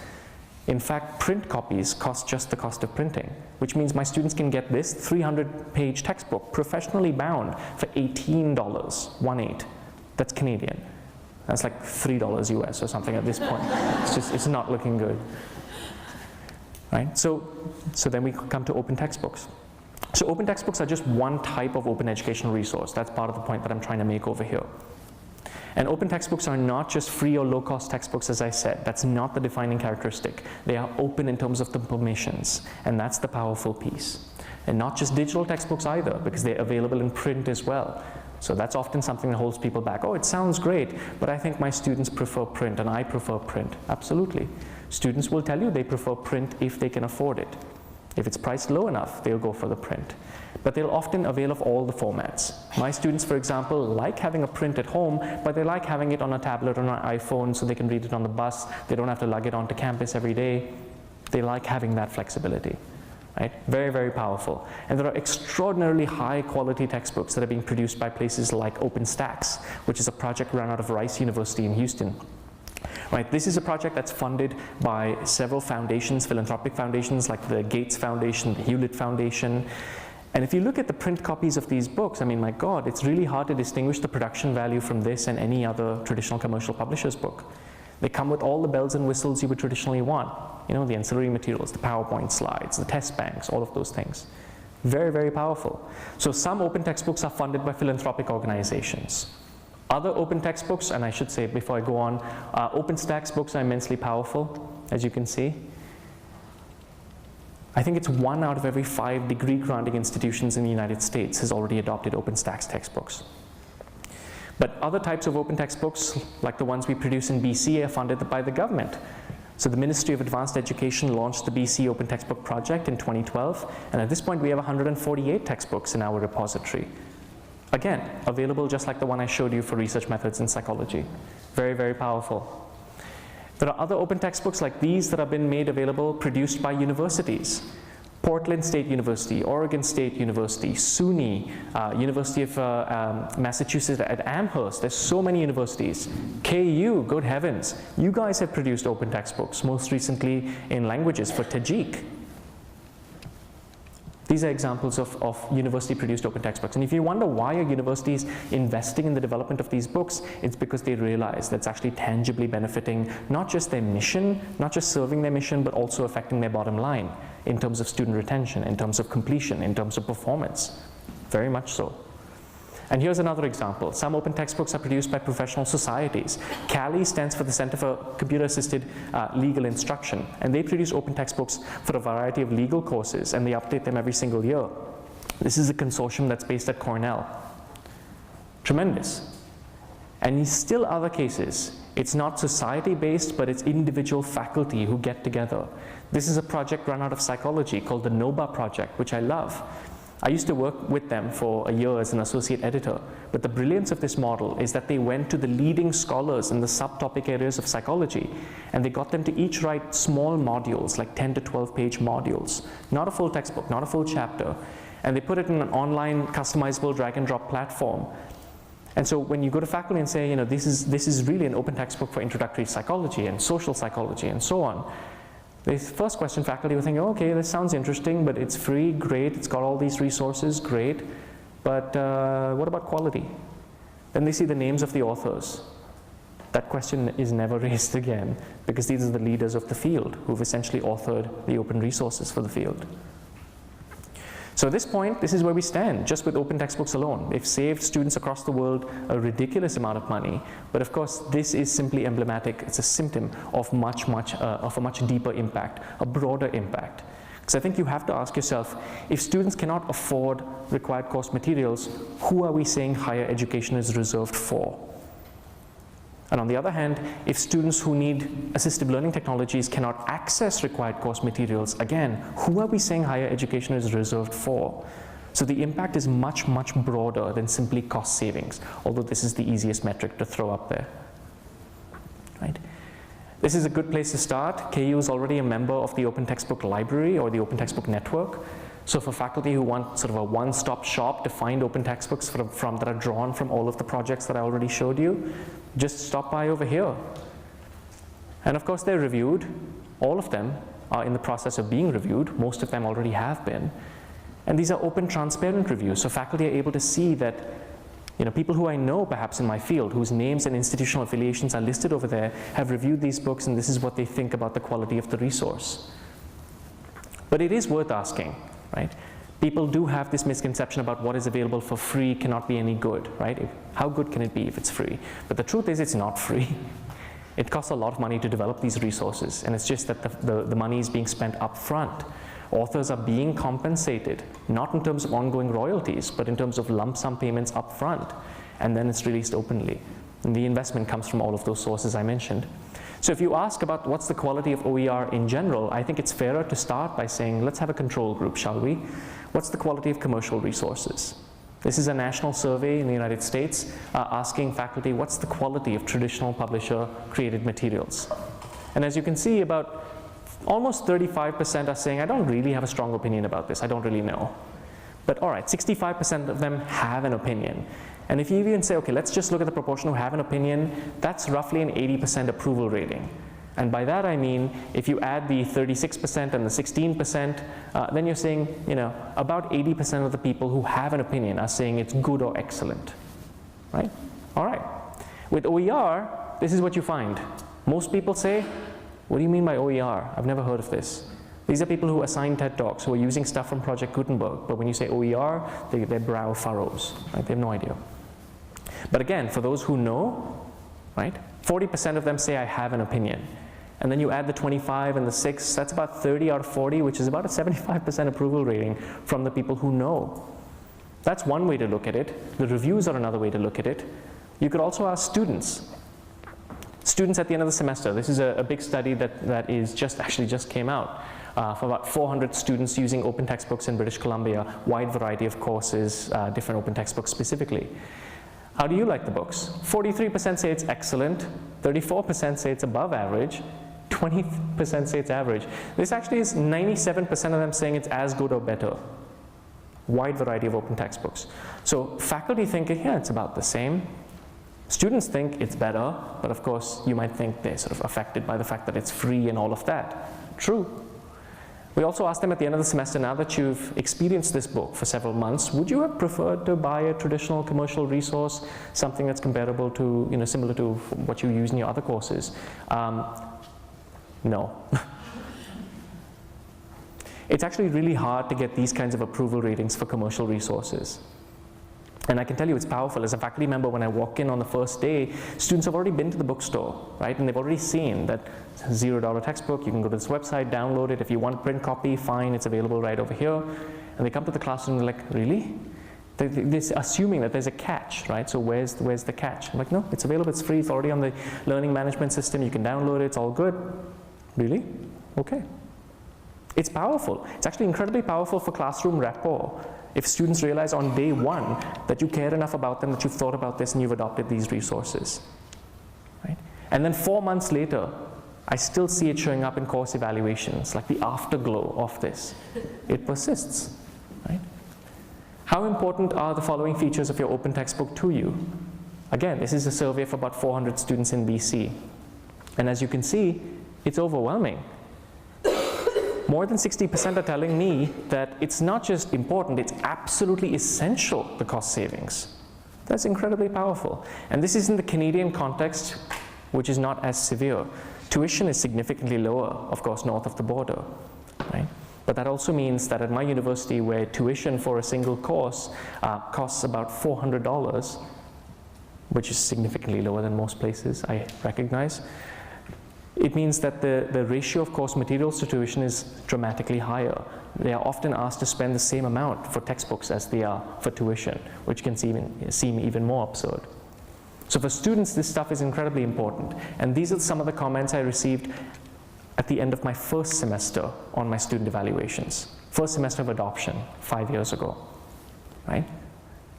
in fact, print copies cost just the cost of printing, which means my students can get this 300-page textbook, professionally bound, for $18, 1/8. That's Canadian. That's like $3 US or something at this point. It's not looking good. Right? So then we come to open textbooks. So open textbooks are just one type of open educational resource. That's part of the point that I'm trying to make over here. And open textbooks are not just free or low-cost textbooks, as I said. That's not the defining characteristic. They are open in terms of the permissions, and that's the powerful piece. And not just digital textbooks either, because they're available in print as well. So that's often something that holds people back. Oh, it sounds great, but I think my students prefer print, and I prefer print. Absolutely. Students will tell you they prefer print if they can afford it. If it's priced low enough, they'll go for the print. But they'll often avail of all the formats. My students, for example, like having a print at home, but they like having it on a tablet or an iPhone so they can read it on the bus. They don't have to lug it onto campus every day. They like having that flexibility. Right? Very, very powerful. And there are extraordinarily high quality textbooks that are being produced by places like OpenStax, which is a project run out of Rice University in Houston. Right, this is a project that's funded by several foundations, philanthropic foundations like the Gates Foundation, the Hewlett Foundation. And if you look at the print copies of these books, I mean, my God, it's really hard to distinguish the production value from this and any other traditional commercial publisher's book. They come with all the bells and whistles you would traditionally want. The ancillary materials, the PowerPoint slides, the test banks, all of those things. Very, very powerful. So some open textbooks are funded by philanthropic organizations. Other open textbooks, and I should say before I go on, OpenStax books are immensely powerful, as you can see. I think it's 1 out of every 5 degree-granting institutions in the United States has already adopted OpenStax textbooks. But other types of open textbooks, like the ones we produce in BC, are funded by the government. So the Ministry of Advanced Education launched the BC Open Textbook Project in 2012, and at this point we have 148 textbooks in our repository. Again, available just like the one I showed you for research methods in psychology. Very, very powerful. There are other open textbooks like these that have been made available, produced by universities. Portland State University, Oregon State University, SUNY, University of Massachusetts at Amherst. There's so many universities. KU, good heavens. You guys have produced open textbooks, most recently in languages for Tajik. These are examples of university-produced open textbooks. And if you wonder why are universities investing in the development of these books, it's because they realize that's actually tangibly benefiting not just their mission, not just serving their mission, but also affecting their bottom line in terms of student retention, in terms of completion, in terms of performance. Very much so. And here's another example. Some open textbooks are produced by professional societies. CALI stands for the Center for Computer-Assisted Legal Instruction, and they produce open textbooks for a variety of legal courses, and they update them every single year. This is a consortium that's based at Cornell. Tremendous. And in still other cases, it's not society-based, but it's individual faculty who get together. This is a project run out of psychology called the NOBA project, which I love. I used to work with them for a year as an associate editor, but the brilliance of this model is that they went to the leading scholars in the subtopic areas of psychology, and they got them to each write small modules, like 10 to 12-page modules, not a full textbook, not a full chapter, and they put it in an online customizable drag-and-drop platform. And so when you go to faculty and say, this is really an open textbook for introductory psychology and social psychology and so on, the first question faculty will think, okay, this sounds interesting, but it's free, great, it's got all these resources, great, but what about quality? Then they see the names of the authors. That question is never raised again, because these are the leaders of the field who've essentially authored the open resources for the field. So at this point, this is where we stand, just with open textbooks alone. They've saved students across the world a ridiculous amount of money, but of course, this is simply emblematic. It's a symptom of a much deeper impact, a broader impact. Because I think you have to ask yourself, if students cannot afford required course materials, who are we saying higher education is reserved for? And on the other hand, if students who need assistive learning technologies cannot access required course materials, again, who are we saying higher education is reserved for? So the impact is much, much broader than simply cost savings, although this is the easiest metric to throw up there. Right? This is a good place to start. KU is already a member of the Open Textbook Library or the Open Textbook Network. So for faculty who want sort of a one-stop shop to find open textbooks that are drawn from all of the projects that I already showed you, just stop by over here. And of course they're reviewed. All of them are in the process of being reviewed. Most of them already have been. And these are open, transparent reviews. So faculty are able to see that people who I know perhaps in my field, whose names and institutional affiliations are listed over there, have reviewed these books, and this is what they think about the quality of the resource. But it is worth asking, right? People do have this misconception about what is available for free cannot be any good, right? How good can it be if it's free? But the truth is it's not free. It costs a lot of money to develop these resources, and it's just that the money is being spent up front. Authors are being compensated, not in terms of ongoing royalties, but in terms of lump sum payments up front, and then it's released openly. And the investment comes from all of those sources I mentioned. So if you ask about what's the quality of OER in general, I think it's fairer to start by saying, let's have a control group, shall we? What's the quality of commercial resources? This is a national survey in the United States asking faculty, what's the quality of traditional publisher-created materials? And as you can see, about almost 35% are saying, I don't really have a strong opinion about this, I don't really know. But all right, 65% of them have an opinion. And if you even say, okay, let's just look at the proportion who have an opinion, that's roughly an 80% approval rating. And by that I mean, if you add the 36% and the 16%, then you're saying, about 80% of the people who have an opinion are saying it's good or excellent, right? All right. With OER, this is what you find. Most people say, what do you mean by OER? I've never heard of this. These are people who assign TED Talks, who are using stuff from Project Gutenberg, but when you say OER, their brow furrows, right? They have no idea. But again, for those who know, right, 40% of them say I have an opinion. And then you add the 25 and the 6, that's about 30 out of 40, which is about a 75% approval rating from the people who know. That's one way to look at it. The reviews are another way to look at it. You could also ask students. Students at the end of the semester. This is a big study that is just came out for about 400 students using open textbooks in British Columbia, wide variety of courses, different open textbooks specifically. How do you like the books? 43% say it's excellent, 34% say it's above average, 20% say it's average. This actually is 97% of them saying it's as good or better. Wide variety of open textbooks. So faculty think, yeah, it's about the same. Students think it's better, but of course you might think they're sort of affected by the fact that it's free and all of that. True. We also asked them at the end of the semester, now that you've experienced this book for several months, would you have preferred to buy a traditional commercial resource, something that's comparable to, similar to what you use in your other courses? No. It's actually really hard to get these kinds of approval ratings for commercial resources. And I can tell you it's powerful. As a faculty member, when I walk in on the first day, students have already been to the bookstore, right? And they've already seen that it's a $0 textbook. You can go to this website, download it. If you want a print copy, fine, it's available right over here. And they come to the classroom and they're like, really? They're assuming that there's a catch, right? So where's the catch? I'm like, no, it's available, it's free, it's already on the learning management system. You can download it, it's all good. Really? Okay. It's powerful. It's actually incredibly powerful for classroom rapport. If students realize on day one that you care enough about them, that you've thought about this and you've adopted these resources, right? And then 4 months later, I still see it showing up in course evaluations, like the afterglow of this. It persists, right? How important are the following features of your open textbook to you? Again, this is a survey of about 400 students in BC. And as you can see, it's overwhelming. More than 60% are telling me that it's not just important, it's absolutely essential, the cost savings. That's incredibly powerful. And this is in the Canadian context, which is not as severe. Tuition is significantly lower, of course, north of the border, right? But that also means that at my university, where tuition for a single course costs about $400, which is significantly lower than most places, I recognize, it means that the ratio of course materials to tuition is dramatically higher. They are often asked to spend the same amount for textbooks as they are for tuition, which can seem even more absurd. So for students, this stuff is incredibly important. And these are some of the comments I received at the end of my first semester on my student evaluations. First semester of adoption, 5 years ago. right?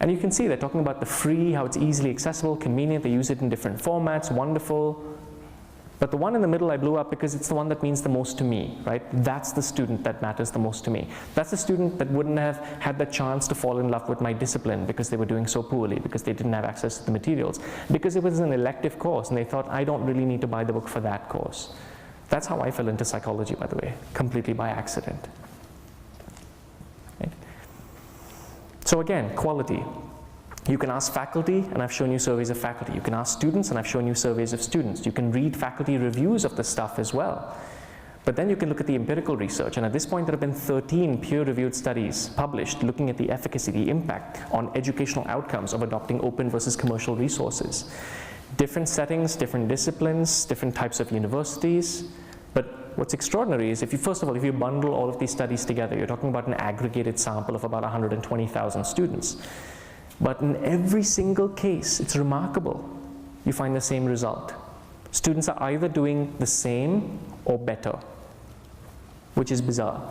And you can see they're talking about the free, how it's easily accessible, convenient, they use it in different formats, wonderful. But the one in the middle I blew up because it's the one that means the most to me, right? That's the student that matters the most to me. That's the student that wouldn't have had the chance to fall in love with my discipline because they were doing so poorly, because they didn't have access to the materials, because it was an elective course and they thought, I don't really need to buy the book for that course. That's how I fell into psychology, by the way, completely by accident. Right? So again, quality. You can ask faculty, and I've shown you surveys of faculty. You can ask students, and I've shown you surveys of students. You can read faculty reviews of the stuff as well. But then you can look at the empirical research, and at this point there have been 13 peer-reviewed studies published looking at the efficacy, the impact on educational outcomes of adopting open versus commercial resources. Different settings, different disciplines, different types of universities. But what's extraordinary is first of all, if you bundle all of these studies together, you're talking about an aggregated sample of about 120,000 students. But in every single case, it's remarkable. You find the same result. Students are either doing the same or better, which is bizarre.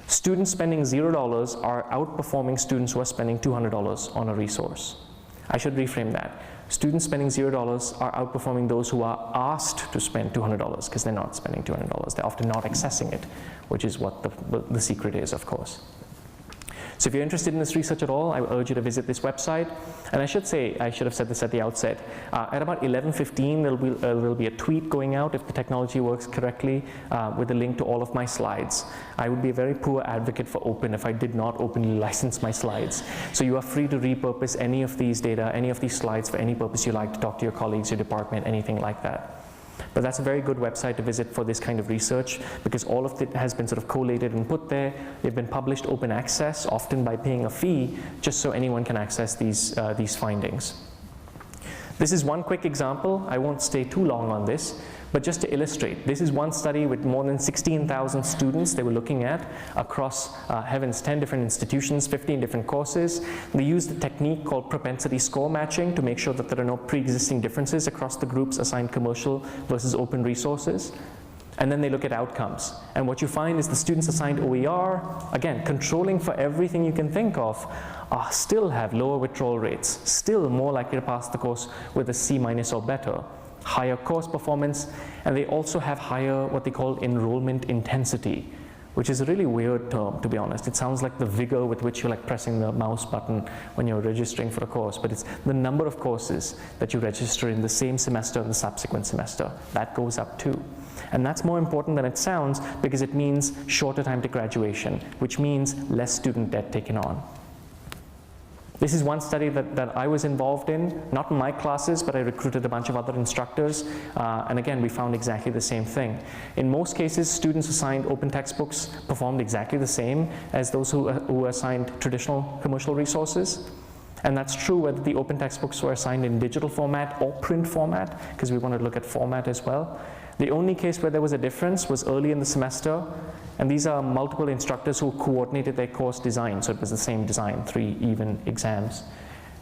Students spending $0 are outperforming students who are spending $200 on a resource. I should reframe that. Students spending $0 are outperforming those who are asked to spend $200 because they're not spending $200. They're often not accessing it, which is what the secret is, of course. So if you're interested in this research at all, I urge you to visit this website. And I should have said this at the outset. At about 11:15, there'll be a tweet going out, if the technology works correctly, with a link to all of my slides. I would be a very poor advocate for open if I did not openly license my slides. So you are free to repurpose any of these data, any of these slides for any purpose you like, to talk to your colleagues, your department, anything like that. But that's a very good website to visit for this kind of research, because all of it has been sort of collated and put there. They've been published open access, often by paying a fee, just so anyone can access these findings. This is one quick example. I won't stay too long on this, but just to illustrate, this is one study with more than 16,000 students they were looking at across 10 different institutions, 15 different courses. They used a technique called propensity score matching to make sure that there are no pre-existing differences across the groups assigned commercial versus open resources. And then they look at outcomes. And what you find is the students assigned OER, again, controlling for everything you can think of, still have lower withdrawal rates, still more likely to pass the course with a C- or better, higher course performance, and they also have higher what they call enrollment intensity, which is a really weird term, to be honest. It sounds like the vigor with which you're like pressing the mouse button when you're registering for a course, but it's the number of courses that you register in the same semester and the subsequent semester. That goes up too. And that's more important than it sounds, because it means shorter time to graduation, which means less student debt taken on. This is one study that I was involved in, not in my classes, but I recruited a bunch of other instructors, and again, we found exactly the same thing. In most cases, students assigned open textbooks performed exactly the same as those who were assigned traditional commercial resources. And that's true whether the open textbooks were assigned in digital format or print format, because we wanted to look at format as well. The only case where there was a difference was early in the semester, and these are multiple instructors who coordinated their course design, so it was the same design, 3 even exams.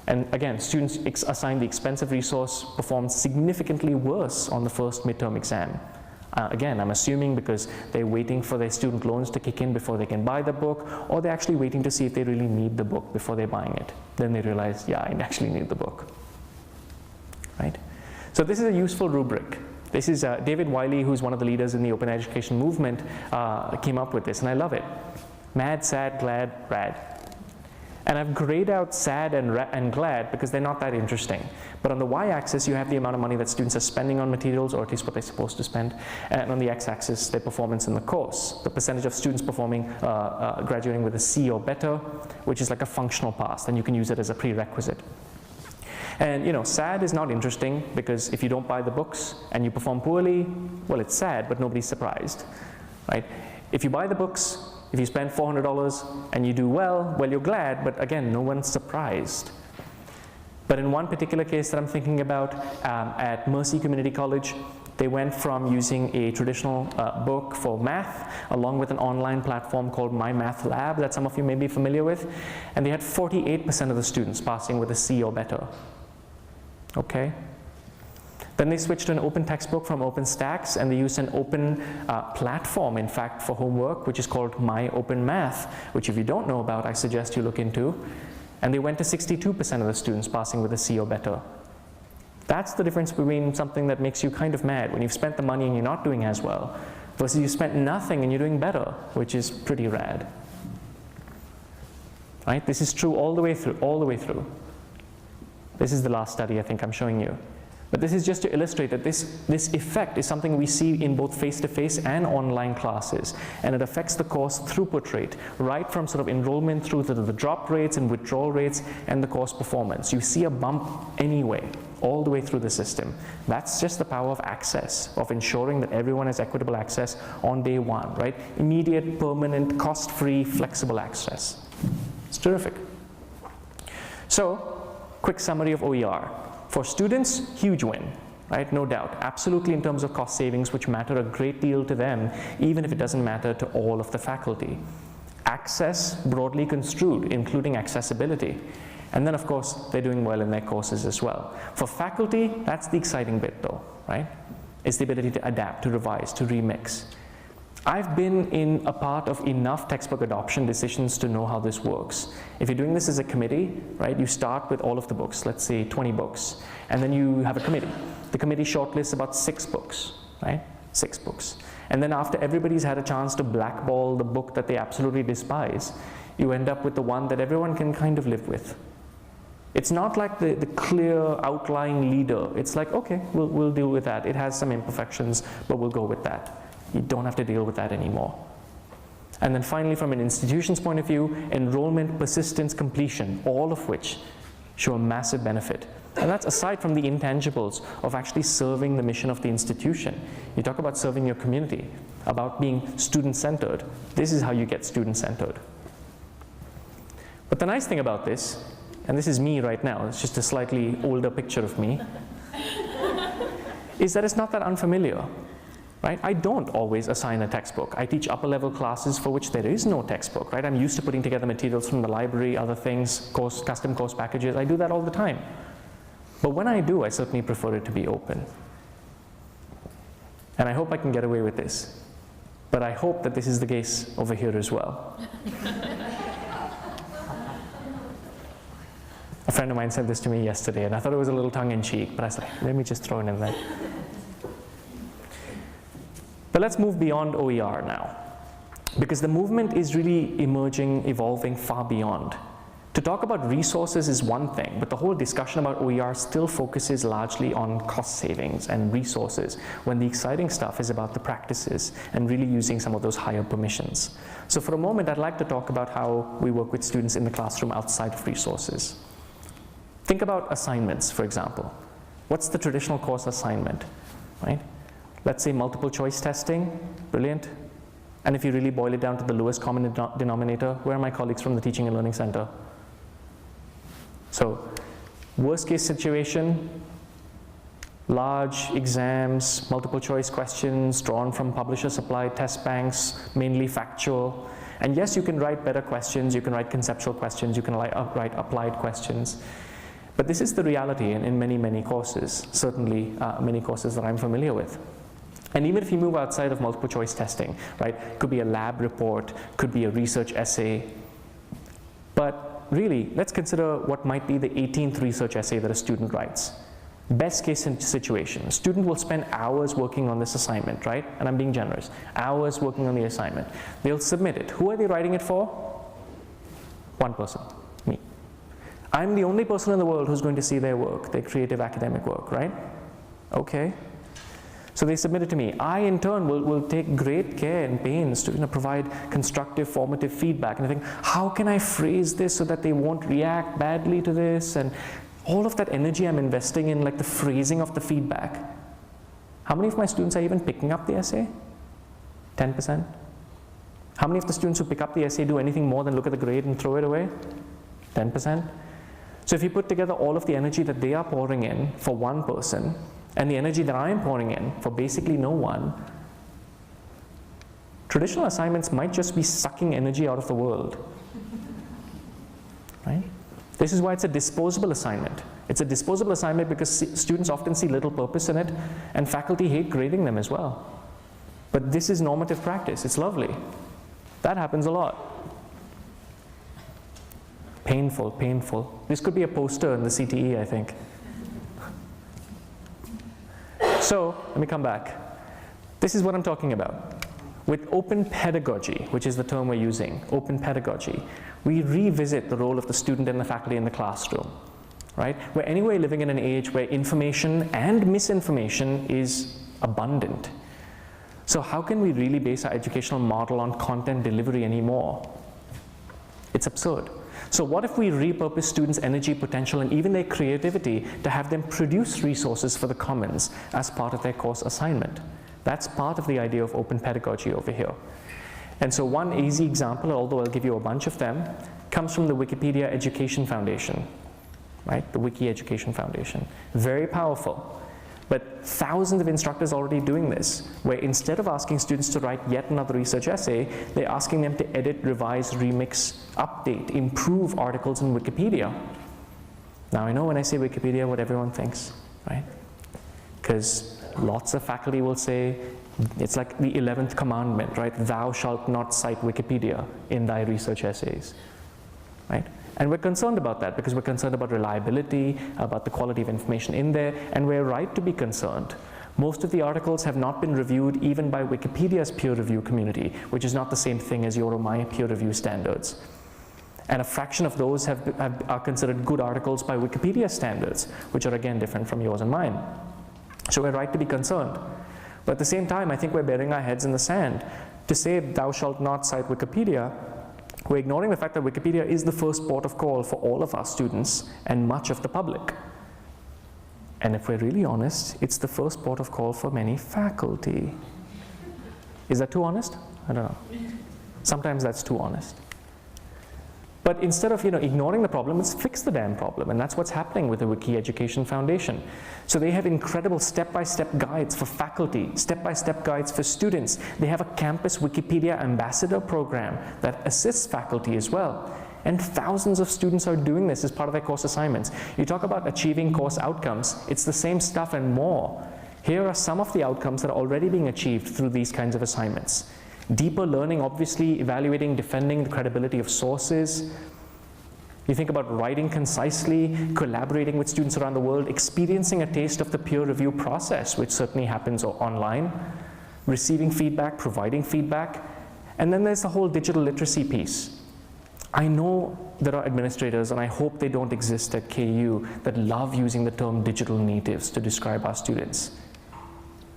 And again, students assigned the expensive resource performed significantly worse on the first midterm exam. Again, I'm assuming because they're waiting for their student loans to kick in before they can buy the book, or they're actually waiting to see if they really need the book before they're buying it. Then they realize, yeah, I actually need the book, right? So this is a useful rubric. This is David Wiley, who's one of the leaders in the open education movement, came up with this, and I love it. Mad, sad, glad, rad. And I've grayed out sad and glad because they're not that interesting. But on the y-axis, you have the amount of money that students are spending on materials, or at least what they're supposed to spend. And on the x-axis, their performance in the course. The percentage of students performing, graduating with a C or better, which is like a functional pass, and you can use it as a prerequisite. And you know, sad is not interesting, because if you don't buy the books and you perform poorly, well, it's sad, but nobody's surprised, right? If you buy the books, if you spend $400 and you do well, well, you're glad, but again, no one's surprised. But in one particular case that I'm thinking about, at Mercy Community College, they went from using a traditional book for math, along with an online platform called My Math Lab that some of you may be familiar with, and they had 48% of the students passing with a C or better. Okay? Then they switched to an open textbook from OpenStax, and they used an open platform, in fact, for homework, which is called My Open Math, which if you don't know about, I suggest you look into. and they went to 62% of the students passing with a C or better. That's the difference between something that makes you kind of mad when you've spent the money and you're not doing as well, versus you spent nothing and you're doing better, which is pretty rad. Right? This is true all the way through, all the way through. This is the last study I think I'm showing you. But this is just to illustrate that this effect is something we see in both face-to-face and online classes, and it affects the course throughput rate, right from sort of enrollment through to the drop rates and withdrawal rates and the course performance. You see a bump anyway, all the way through the system. That's just the power of access, of ensuring that everyone has equitable access on day one, right? Immediate, permanent, cost-free, flexible access. It's terrific. So, quick summary of OER. For students, huge win, right? No doubt. Absolutely in terms of cost savings, which matter a great deal to them, even if it doesn't matter to all of the faculty. Access, broadly construed, including accessibility. And then, of course, they're doing well in their courses as well. For faculty, that's the exciting bit though, right? It's the ability to adapt, to revise, to remix. I've been in a part of enough textbook adoption decisions to know how this works. If you're doing this as a committee, right, you start with all of the books, let's say 20 books, and then you have a committee. The committee shortlists about 6 books, right? 6 books. And then after everybody's had a chance to blackball the book that they absolutely despise, you end up with the one that everyone can kind of live with. It's not like the clear outlying leader. It's like, okay, we'll deal with that. It has some imperfections, but we'll go with that. You don't have to deal with that anymore. And then finally, from an institution's point of view, enrollment, persistence, completion, all of which show a massive benefit. And that's aside from the intangibles of actually serving the mission of the institution. You talk about serving your community, about being student-centered. This is how you get student-centered. But the nice thing about this, and this is me right now, it's just a slightly older picture of me, is that it's not that unfamiliar. Right? I don't always assign a textbook. I teach upper level classes for which there is no textbook, right? I'm used to putting together materials from the library, other things, custom course packages. I do that all the time. But when I do, I certainly prefer it to be open. And I hope I can get away with this. But I hope that this is the case over here as well. A friend of mine said this to me yesterday, and I thought it was a little tongue-in-cheek, but I said, let me just throw it in there. But let's move beyond OER now, because the movement is really emerging, evolving far beyond. To talk about resources is one thing, but the whole discussion about OER still focuses largely on cost savings and resources, when the exciting stuff is about the practices and really using some of those higher permissions. So for a moment, I'd like to talk about how we work with students in the classroom outside of resources. Think about assignments, for example. What's the traditional course assignment, right? Let's say multiple choice testing, brilliant. And if you really boil it down to the lowest common denominator, where are my colleagues from the Teaching and Learning Center? So, worst case situation, large exams, multiple choice questions drawn from publisher supplied test banks, mainly factual. And yes, you can write better questions, you can write conceptual questions, you can write applied questions. But this is the reality in many, many courses, certainly many courses that I'm familiar with. And even if you move outside of multiple choice testing, right, could be a lab report, could be a research essay. But really, let's consider what might be the 18th research essay that a student writes. Best case situation, a student will spend hours working on this assignment, right? And I'm being generous, hours working on the assignment. They'll submit it. Who are they writing it for? One person, me. I'm the only person in the world who's going to see their work, their creative academic work, right? Okay. So they submit it to me. I, in turn, will take great care and pains to provide constructive, formative feedback. And I think, how can I phrase this so that they won't react badly to this? And all of that energy I'm investing in, like the phrasing of the feedback. How many of my students are even picking up the essay? 10%? How many of the students who pick up the essay do anything more than look at the grade and throw it away? 10%? So if you put together all of the energy that they are pouring in for one person, and the energy that I'm pouring in for basically no one, traditional assignments might just be sucking energy out of the world, right? This is why it's a disposable assignment. It's a disposable assignment because students often see little purpose in it, and faculty hate grading them as well. But this is normative practice. It's lovely. That happens a lot. Painful, painful. This could be a poster in the CTE, I think. So, let me come back. This is what I'm talking about. With open pedagogy, which is the term we're using, open pedagogy, we revisit the role of the student and the faculty in the classroom, right? We're anyway living in an age where information and misinformation is abundant. So how can we really base our educational model on content delivery anymore? It's absurd. So what if we repurpose students' energy, potential, and even their creativity to have them produce resources for the commons as part of their course assignment? That's part of the idea of open pedagogy over here. And so one easy example, although I'll give you a bunch of them, comes from the Wikipedia Education Foundation, right? The Wiki Education Foundation. Very powerful. But thousands of instructors are already doing this, where instead of asking students to write yet another research essay, they're asking them to edit, revise, remix, update, improve articles in Wikipedia. Now I know when I say Wikipedia what everyone thinks, right? Because lots of faculty will say, it's like the 11th commandment, right? Thou shalt not cite Wikipedia in thy research essays, right? And we're concerned about that because we're concerned about reliability, about the quality of information in there, and we're right to be concerned. Most of the articles have not been reviewed even by Wikipedia's peer review community, which is not the same thing as your or my peer review standards. And a fraction of those are considered good articles by Wikipedia standards, which are again different from yours and mine. So we're right to be concerned. But at the same time, I think we're burying our heads in the sand. To say thou shalt not cite Wikipedia, we're ignoring the fact that Wikipedia is the first port of call for all of our students and much of the public. And if we're really honest, it's the first port of call for many faculty. Is that too honest? I don't know. Sometimes that's too honest. But instead of ignoring the problem, let's fix the damn problem. And that's what's happening with the Wiki Education Foundation. So they have incredible step-by-step guides for faculty, step-by-step guides for students. They have a campus Wikipedia ambassador program that assists faculty as well. And thousands of students are doing this as part of their course assignments. You talk about achieving course outcomes, it's the same stuff and more. Here are some of the outcomes that are already being achieved through these kinds of assignments. Deeper learning, obviously, evaluating, defending the credibility of sources. You think about writing concisely, collaborating with students around the world, experiencing a taste of the peer review process, which certainly happens online, receiving feedback, providing feedback, and then there's the whole digital literacy piece. I know there are administrators, and I hope they don't exist at KU, that love using the term digital natives to describe our students.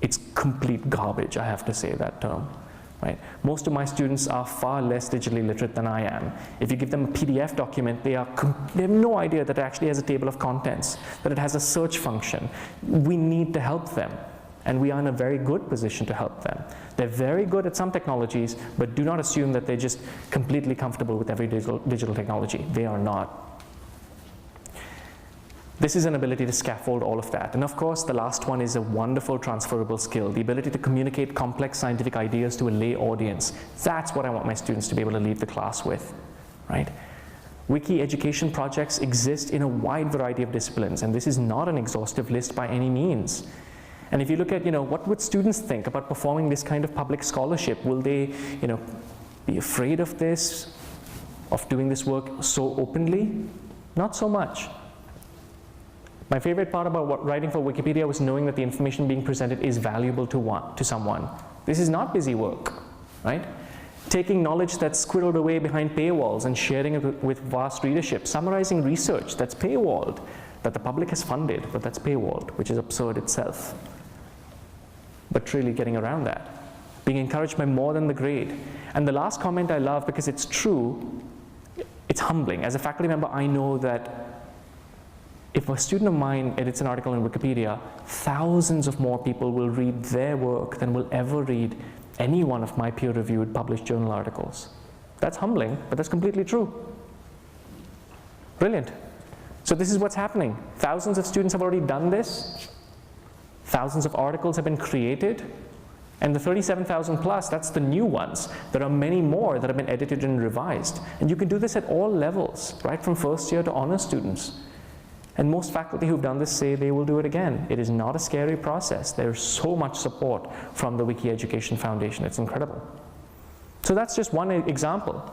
It's complete garbage, I have to say, that term. Right? Most of my students are far less digitally literate than I am. If you give them a PDF document, they have no idea that it actually has a table of contents, that it has a search function. We need to help them, and we are in a very good position to help them. They're very good at some technologies, but do not assume that they're just completely comfortable with every digital technology. They are not. This is an ability to scaffold all of that. And of course, the last one is a wonderful transferable skill, the ability to communicate complex scientific ideas to a lay audience. That's what I want my students to be able to leave the class with, right? Wiki education projects exist in a wide variety of disciplines, and this is not an exhaustive list by any means. And if you look at, what would students think about performing this kind of public scholarship? Will they, be afraid of this, of doing this work so openly? Not so much. My favorite part about writing for Wikipedia was knowing that the information being presented is valuable to someone. This is not busy work, right? Taking knowledge that's squirreled away behind paywalls and sharing it with vast readership. Summarizing research that's paywalled, that the public has funded, but that's paywalled, which is absurd itself. But really getting around that. Being encouraged by more than the grade. And the last comment I love because it's true, it's humbling. As a faculty member, I know that if a student of mine edits an article in Wikipedia, thousands of more people will read their work than will ever read any one of my peer-reviewed published journal articles. That's humbling, but that's completely true. Brilliant. So this is what's happening. Thousands of students have already done this. Thousands of articles have been created. And the 37,000 plus, that's the new ones. There are many more that have been edited and revised. And you can do this at all levels, right from first year to honor students. And most faculty who've done this say they will do it again. It is not a scary process. There's so much support from the Wiki Education Foundation. It's incredible. So that's just one example.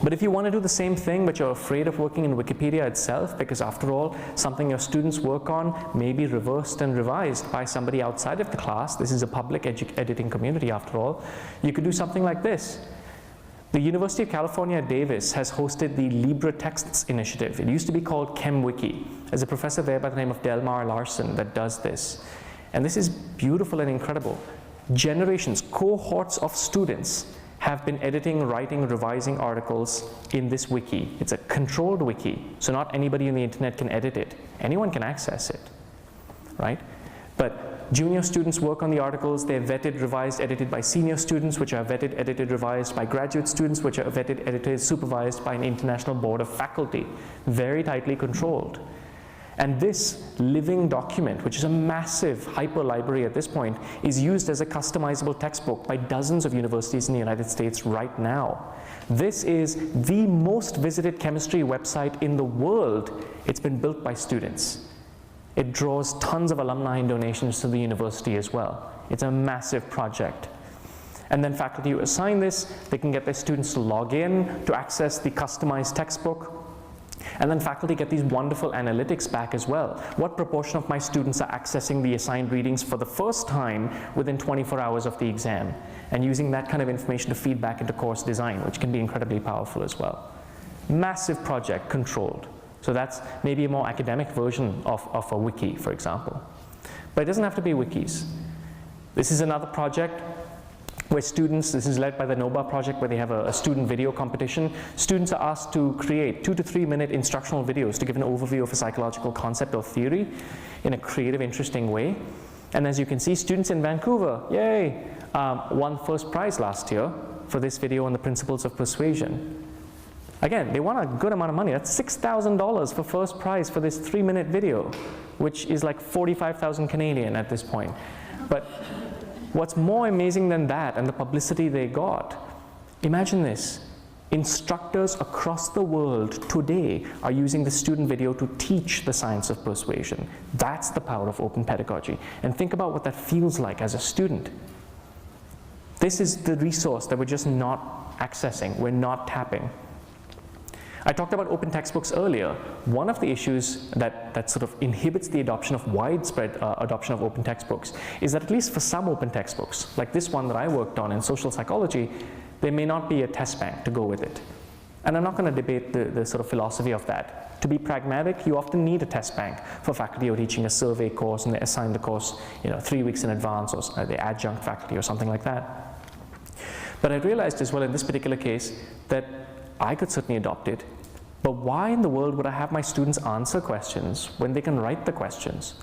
But if you want to do the same thing, but you're afraid of working in Wikipedia itself, because after all, something your students work on may be reversed and revised by somebody outside of the class. This is a public editing community after all. You could do something like this. The University of California at Davis has hosted the LibreTexts initiative. It used to be called ChemWiki. There's a professor there by the name of Delmar Larson that does this. And this is beautiful and incredible. Generations, cohorts of students have been editing, writing, revising articles in this wiki. It's a controlled wiki, so not anybody on the internet can edit it. Anyone can access it, right? But junior students work on the articles, they're vetted, revised, edited by senior students, which are vetted, edited, revised by graduate students, which are vetted, edited, supervised by an international board of faculty. Very tightly controlled. And this living document, which is a massive hyperlibrary at this point, is used as a customizable textbook by dozens of universities in the United States right now. This is the most visited chemistry website in the world. It's been built by students. It draws tons of alumni and donations to the university as well. It's a massive project. And then faculty who assign this, they can get their students to log in to access the customized textbook. And then faculty get these wonderful analytics back as well. What proportion of my students are accessing the assigned readings for the first time within 24 hours of the exam? And using that kind of information to feed back into course design, which can be incredibly powerful as well. Massive project, controlled. So that's maybe a more academic version of a wiki, for example. But it doesn't have to be wikis. This is another project where students, this is led by the NOBA project, where they have a student video competition. Students are asked to create 2 to 3 minute instructional videos to give an overview of a psychological concept or theory in a creative, interesting way. And as you can see, students in Vancouver, yay, won first prize last year for this video on the principles of persuasion. Again, they won a good amount of money. That's $6,000 for first prize for this 3-minute video, which is like 45,000 Canadian at this point. But what's more amazing than that and the publicity they got, imagine this. Instructors across the world today are using the student video to teach the science of persuasion. That's the power of open pedagogy. And think about what that feels like as a student. This is the resource that we're just not accessing, we're not tapping. I talked about open textbooks earlier. One of the issues that sort of inhibits the adoption of widespread adoption of open textbooks is that at least for some open textbooks, like this one that I worked on in social psychology, there may not be a test bank to go with it. And I'm not going to debate the sort of philosophy of that. To be pragmatic, you often need a test bank for faculty who are teaching a survey course and they assign the course 3 weeks in advance, or the adjunct faculty or something like that. But I realized as well in this particular case that I could certainly adopt it, but why in the world would I have my students answer questions when they can write the questions?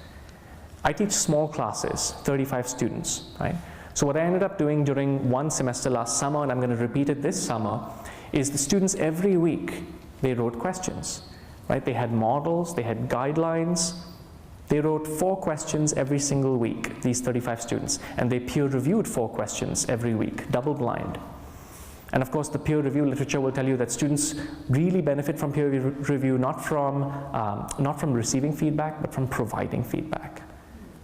I teach small classes, 35 students, right? So what I ended up doing during one semester last summer, and I'm going to repeat it this summer, is the students every week, they wrote questions, right? They had models, they had guidelines. They wrote 4 questions every single week, these 35 students, and they peer-reviewed 4 questions every week, double-blind. And of course, the peer review literature will tell you that students really benefit from peer review, not from receiving feedback, but from providing feedback.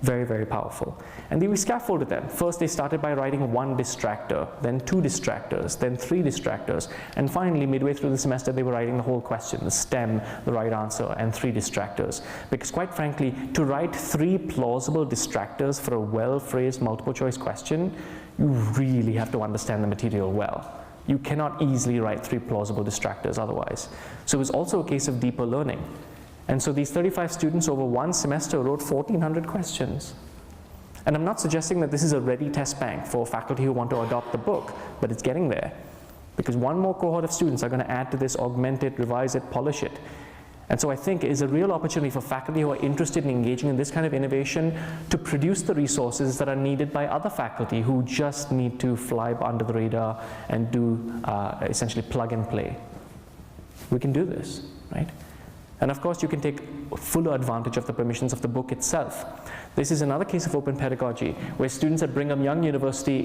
Very, very powerful. And we scaffolded them. First, they started by writing 1 distractor, then 2 distractors, then 3 distractors. And finally, midway through the semester, they were writing the whole question, the stem, the right answer, and 3 distractors. Because quite frankly, to write 3 plausible distractors for a well-phrased multiple choice question, you really have to understand the material well. You cannot easily write 3 plausible distractors otherwise. So it was also a case of deeper learning. And so these 35 students over one semester wrote 1,400 questions. And I'm not suggesting that this is a ready test bank for faculty who want to adopt the book, but it's getting there. Because one more cohort of students are going to add to this, augment it, revise it, polish it. And so I think it is a real opportunity for faculty who are interested in engaging in this kind of innovation to produce the resources that are needed by other faculty who just need to fly under the radar and do essentially plug and play. We can do this, right? And of course, you can take full advantage of the permissions of the book itself. This is another case of open pedagogy, where students at Brigham Young University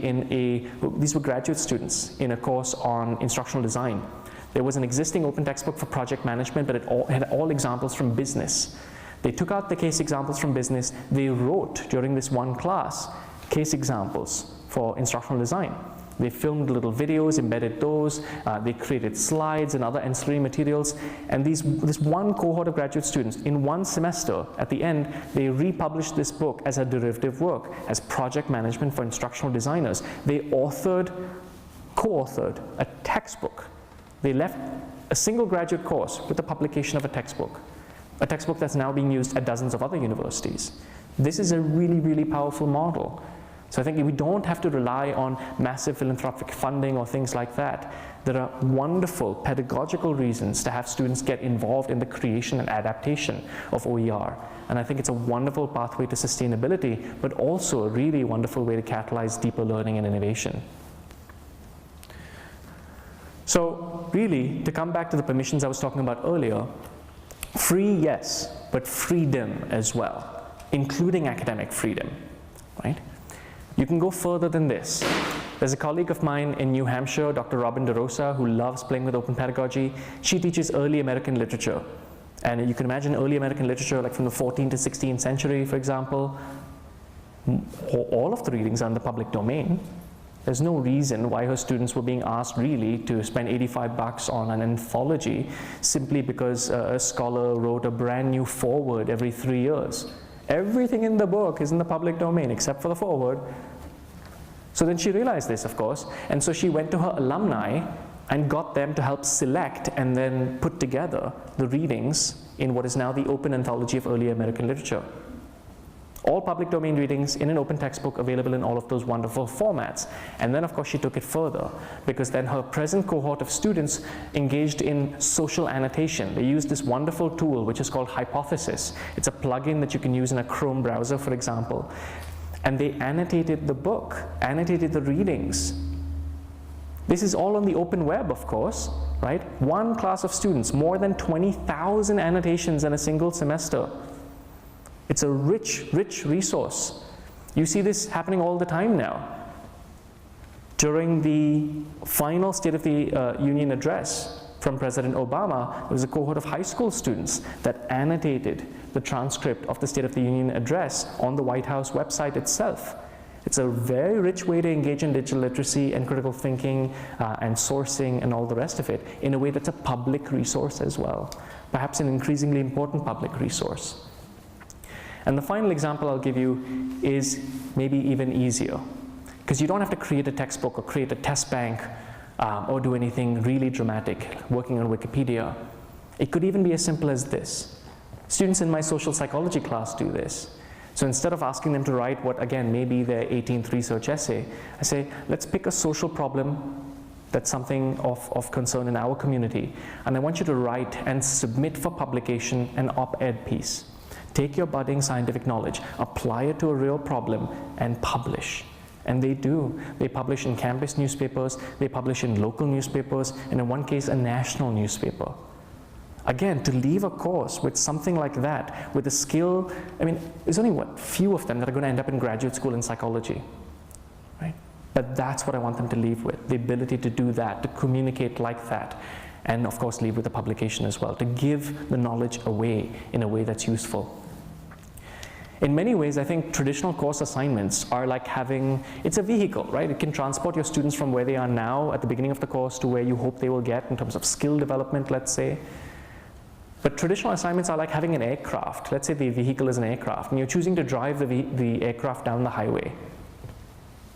these were graduate students in a course on instructional design. There was an existing open textbook for project management, but it had all examples from business. They took out the case examples from business. They wrote, during this one class, case examples for instructional design. They filmed little videos, embedded those, they created slides and other ancillary materials, and this one cohort of graduate students, in one semester, at the end, they republished this book as a derivative work, as project management for instructional designers. They co-authored a textbook. They left a single graduate course with the publication of a textbook that's now being used at dozens of other universities. This is a really, really powerful model. So I think we don't have to rely on massive philanthropic funding or things like that. There are wonderful pedagogical reasons to have students get involved in the creation and adaptation of OER. And I think it's a wonderful pathway to sustainability, but also a really wonderful way to catalyze deeper learning and innovation. So really, to come back to the permissions I was talking about earlier, free, yes, but freedom as well, including academic freedom, right? You can go further than this. There's a colleague of mine in New Hampshire, Dr. Robin DeRosa, who loves playing with open pedagogy. She teaches early American literature. And you can imagine early American literature like from the 14th to 16th century, for example. All of the readings are in the public domain. There's no reason why her students were being asked really to spend $85 on an anthology simply because a scholar wrote a brand new foreword every 3 years. Everything in the book is in the public domain except for the foreword. So then she realized this, of course, and so she went to her alumni and got them to help select and then put together the readings in what is now the Open Anthology of Early American Literature. All public domain readings in an open textbook available in all of those wonderful formats. And then of course she took it further, because then her present cohort of students engaged in social annotation. They used this wonderful tool which is called Hypothesis. It's a plugin that you can use in a Chrome browser, for example. And they annotated the book, annotated the readings. This is all on the open web, of course, right? One class of students, more than 20,000 annotations in a single semester. It's a rich, rich resource. You see this happening all the time now. During the final State of the Union address from President Obama, there was a cohort of high school students that annotated the transcript of the State of the Union address on the White House website itself. It's a very rich way to engage in digital literacy and critical thinking and sourcing and all the rest of it in a way that's a public resource as well, perhaps an increasingly important public resource. And the final example I'll give you is maybe even easier, because you don't have to create a textbook or create a test bank or do anything really dramatic, working on Wikipedia. It could even be as simple as this. Students in my social psychology class do this. So instead of asking them to write what, again, may be their 18th research essay, I say, let's pick a social problem that's something of concern in our community, and I want you to write and submit for publication an op-ed piece. Take your budding scientific knowledge, apply it to a real problem, and publish. And they do. They publish in campus newspapers, they publish in local newspapers, and in one case, a national newspaper. Again, to leave a course with something like that, with a skill, I mean, there's only few of them that are going to end up in graduate school in psychology, right? But that's what I want them to leave with, the ability to do that, to communicate like that, and of course leave with a publication as well, to give the knowledge away in a way that's useful. In many ways, I think traditional course assignments are like having, it's a vehicle, right? It can transport your students from where they are now at the beginning of the course to where you hope they will get in terms of skill development, let's say. But traditional assignments are like having an aircraft. Let's say the vehicle is an aircraft, and you're choosing to drive the aircraft down the highway.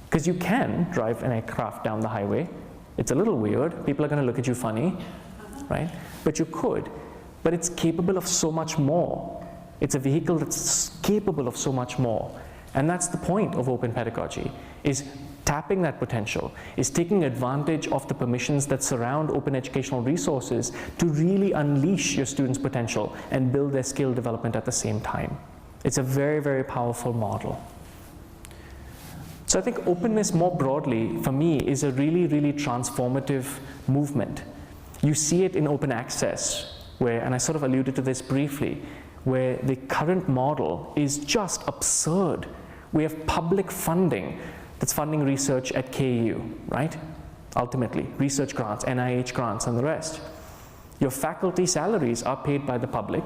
Because you can drive an aircraft down the highway. It's a little weird. People are going to look at you funny, right? But you could. But it's capable of so much more. It's a vehicle that's capable of so much more. And that's the point of open pedagogy, is tapping that potential, is taking advantage of the permissions that surround open educational resources to really unleash your students' potential and build their skill development at the same time. It's a very, very powerful model. So I think openness more broadly, for me, is a really, really transformative movement. You see it in open access, where, and I sort of alluded to this briefly, where the current model is just absurd. We have public funding that's funding research at KU, right? Ultimately, research grants, NIH grants, and the rest. Your faculty salaries are paid by the public,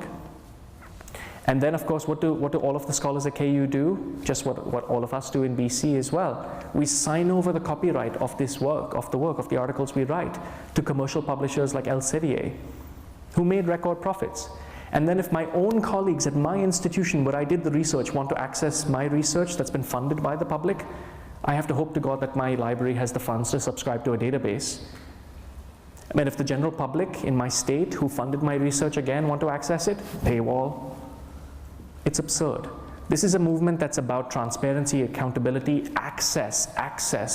And then, of course, what do all of the scholars at KU do? Just what all of us do in BC as well. We sign over the copyright of this work, of the articles we write, to commercial publishers like Elsevier, who made record profits. And then if my own colleagues at my institution where I did the research want to access my research that's been funded by the public, I have to hope to God that my library has the funds to subscribe to a database. I mean, if the general public in my state who funded my research again want to access it, paywall. It's absurd. This is a movement that's about transparency, accountability, access,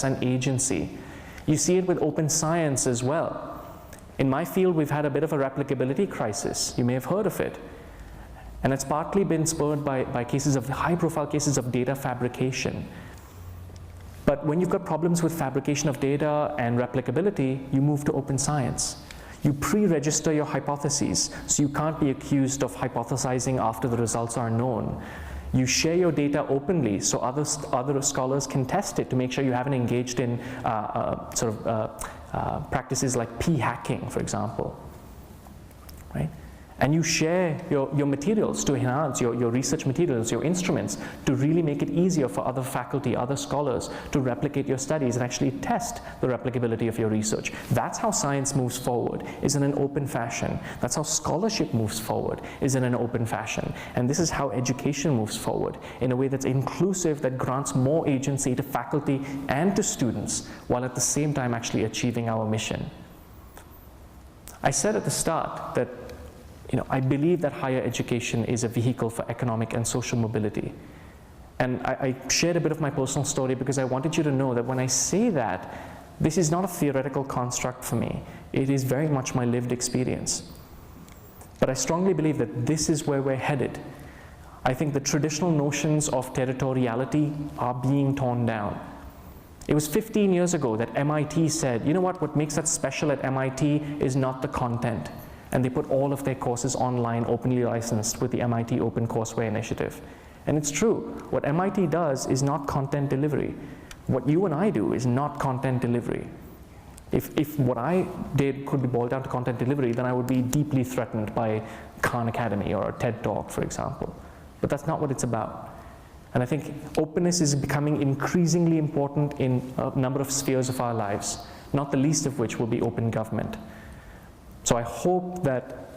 and agency. You see it with open science as well. In my field, we've had a bit of a replicability crisis. You may have heard of it. And it's partly been spurred by high-profile cases of data fabrication. But when you've got problems with fabrication of data and replicability, you move to open science. You pre-register your hypotheses, so you can't be accused of hypothesizing after the results are known. You share your data openly, so other scholars can test it to make sure you haven't engaged in practices like p-hacking, for example, right? And you share your materials to enhance your research materials, your instruments, to really make it easier for other faculty, other scholars to replicate your studies and actually test the replicability of your research. That's how science moves forward, is in an open fashion. That's how scholarship moves forward, is in an open fashion. And this is how education moves forward, in a way that's inclusive, that grants more agency to faculty and to students, while at the same time actually achieving our mission. I said at the start that I believe that higher education is a vehicle for economic and social mobility. And I shared a bit of my personal story because I wanted you to know that when I say that, this is not a theoretical construct for me. It is very much my lived experience. But I strongly believe that this is where we're headed. I think the traditional notions of territoriality are being torn down. It was 15 years ago that MIT said, you know what makes us special at MIT is not the content. And they put all of their courses online, openly licensed with the MIT Open Courseware initiative. And it's true. What MIT does is not content delivery. What you and I do is not content delivery. If what I did could be boiled down to content delivery, then I would be deeply threatened by Khan Academy or a TED Talk, for example. But that's not what it's about. And I think openness is becoming increasingly important in a number of spheres of our lives, not the least of which will be open government. So I hope that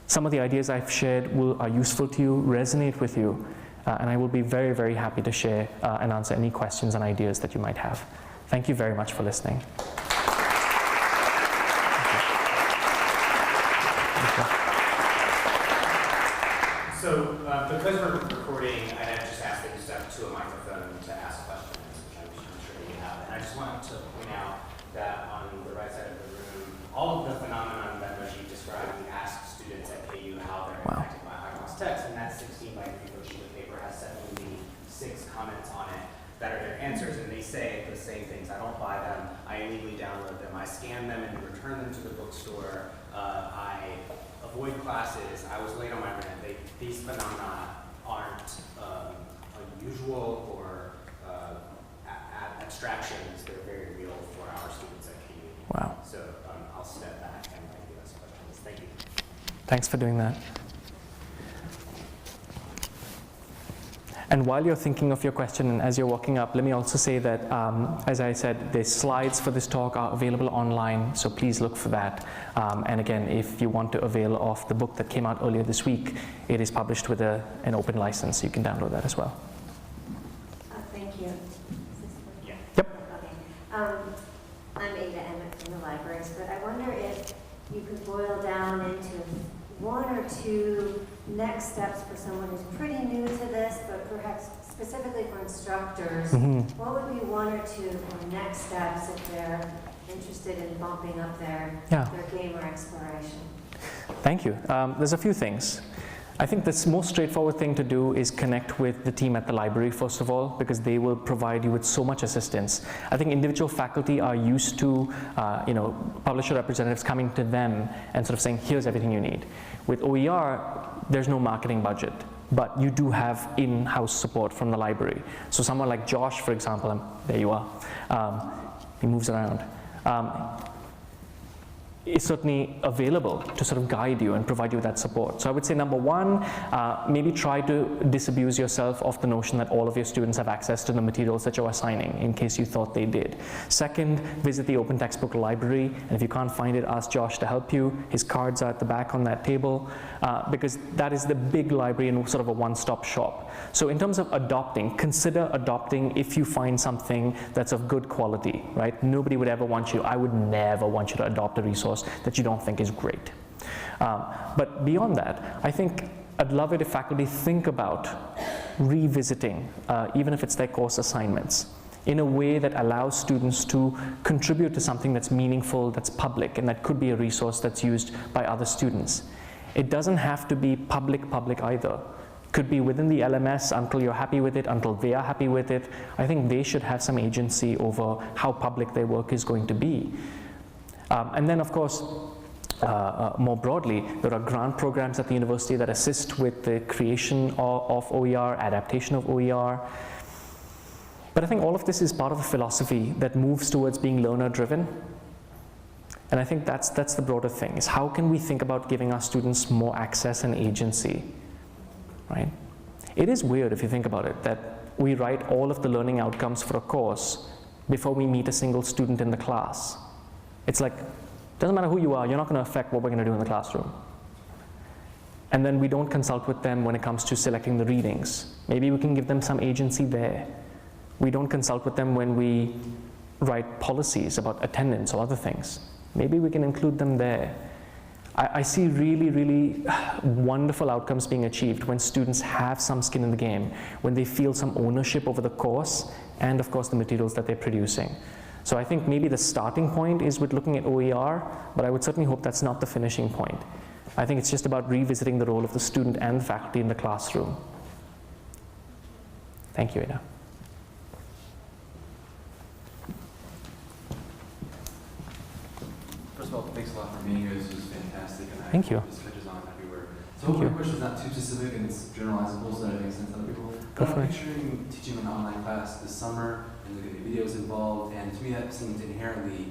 some of the ideas I've shared are useful to you, resonate with you, and I will be very, very happy to share and answer any questions and ideas that you might have. Thank you very much for listening. So because we're recording, I just asked that you step to a microphone to ask questions, which I'm sure you have. And I just wanted to point out that on the right side of the room, all of the phenomenon that Rajiv described, we asked students at KU how they're impacted by high-cost text, and that 16 by 3-foot sheet of paper has 76 comments on it that are their answers, and they say the same things. I don't buy them, I illegally download them, I scan them and return them to the bookstore, I avoid classes, I was late on my rent. These phenomena aren't unusual or abstractions, they're very real for our students at KU. Wow. So I'll step back and let you ask questions. Thank you. Thanks for doing that. And while you're thinking of your question and as you're walking up, let me also say that, as I said, the slides for this talk are available online, so please look for that. And again, if you want to avail of the book that came out earlier this week, it is published with an open license, so you can download that as well. Thank you. Yeah. Yep. Okay. I'm Ada Emmett from the libraries, but I wonder if you could boil down into one or two next steps for someone who's pretty new to this, but perhaps specifically for instructors. What would be one or two next steps if they're interested in bumping up their game or exploration? Thank you. There's a few things. I think the most straightforward thing to do is connect with the team at the library, first of all, because they will provide you with so much assistance. I think individual faculty are used to, publisher representatives coming to them and sort of saying, here's everything you need. With OER, there's no marketing budget, but you do have in-house support from the library. So someone like Josh, for example, there you are, he moves around. is certainly available to sort of guide you and provide you that support. So I would say number one, maybe try to disabuse yourself of the notion that all of your students have access to the materials that you're assigning, in case you thought they did. Second, visit the Open Textbook Library, and if you can't find it, ask Josh to help you. His cards are at the back on that table, because that is the big library and sort of a one-stop shop. So in terms of adopting, consider adopting if you find something that's of good quality, right? Nobody would ever want you, I would never want you to adopt a resource that you don't think is great. But beyond that, I think I'd love it if faculty think about revisiting, even if it's their course assignments, in a way that allows students to contribute to something that's meaningful, that's public, and that could be a resource that's used by other students. It doesn't have to be public either. Could be within the LMS until you're happy with it, until they are happy with it. I think they should have some agency over how public their work is going to be. And then, of course, more broadly, there are grant programs at the university that assist with the creation of OER, adaptation of OER. But I think all of this is part of a philosophy that moves towards being learner-driven. And I think that's the broader thing, is how can we think about giving our students more access and agency, right? It is weird, if you think about it, that we write all of the learning outcomes for a course before we meet a single student in the class. It's like, doesn't matter who you are, you're not going to affect what we're going to do in the classroom. And then we don't consult with them when it comes to selecting the readings. Maybe we can give them some agency there. We don't consult with them when we write policies about attendance or other things. Maybe we can include them there. I see really, really wonderful outcomes being achieved when students have some skin in the game, when they feel some ownership over the course and, of course, the materials that they're producing. So I think maybe the starting point is with looking at OER, but I would certainly hope that's not the finishing point. I think it's just about revisiting the role of the student and the faculty in the classroom. Thank you, Ada. First of all, thanks a lot for being here. This was fantastic. And Thank you. This catches on everywhere. So Thank my you. question is not too specific and it's generalizable so that it makes sense to other people. Go But for I'm it. picturing teaching an online class this summer and there's going to be videos involved, and to me that seems inherently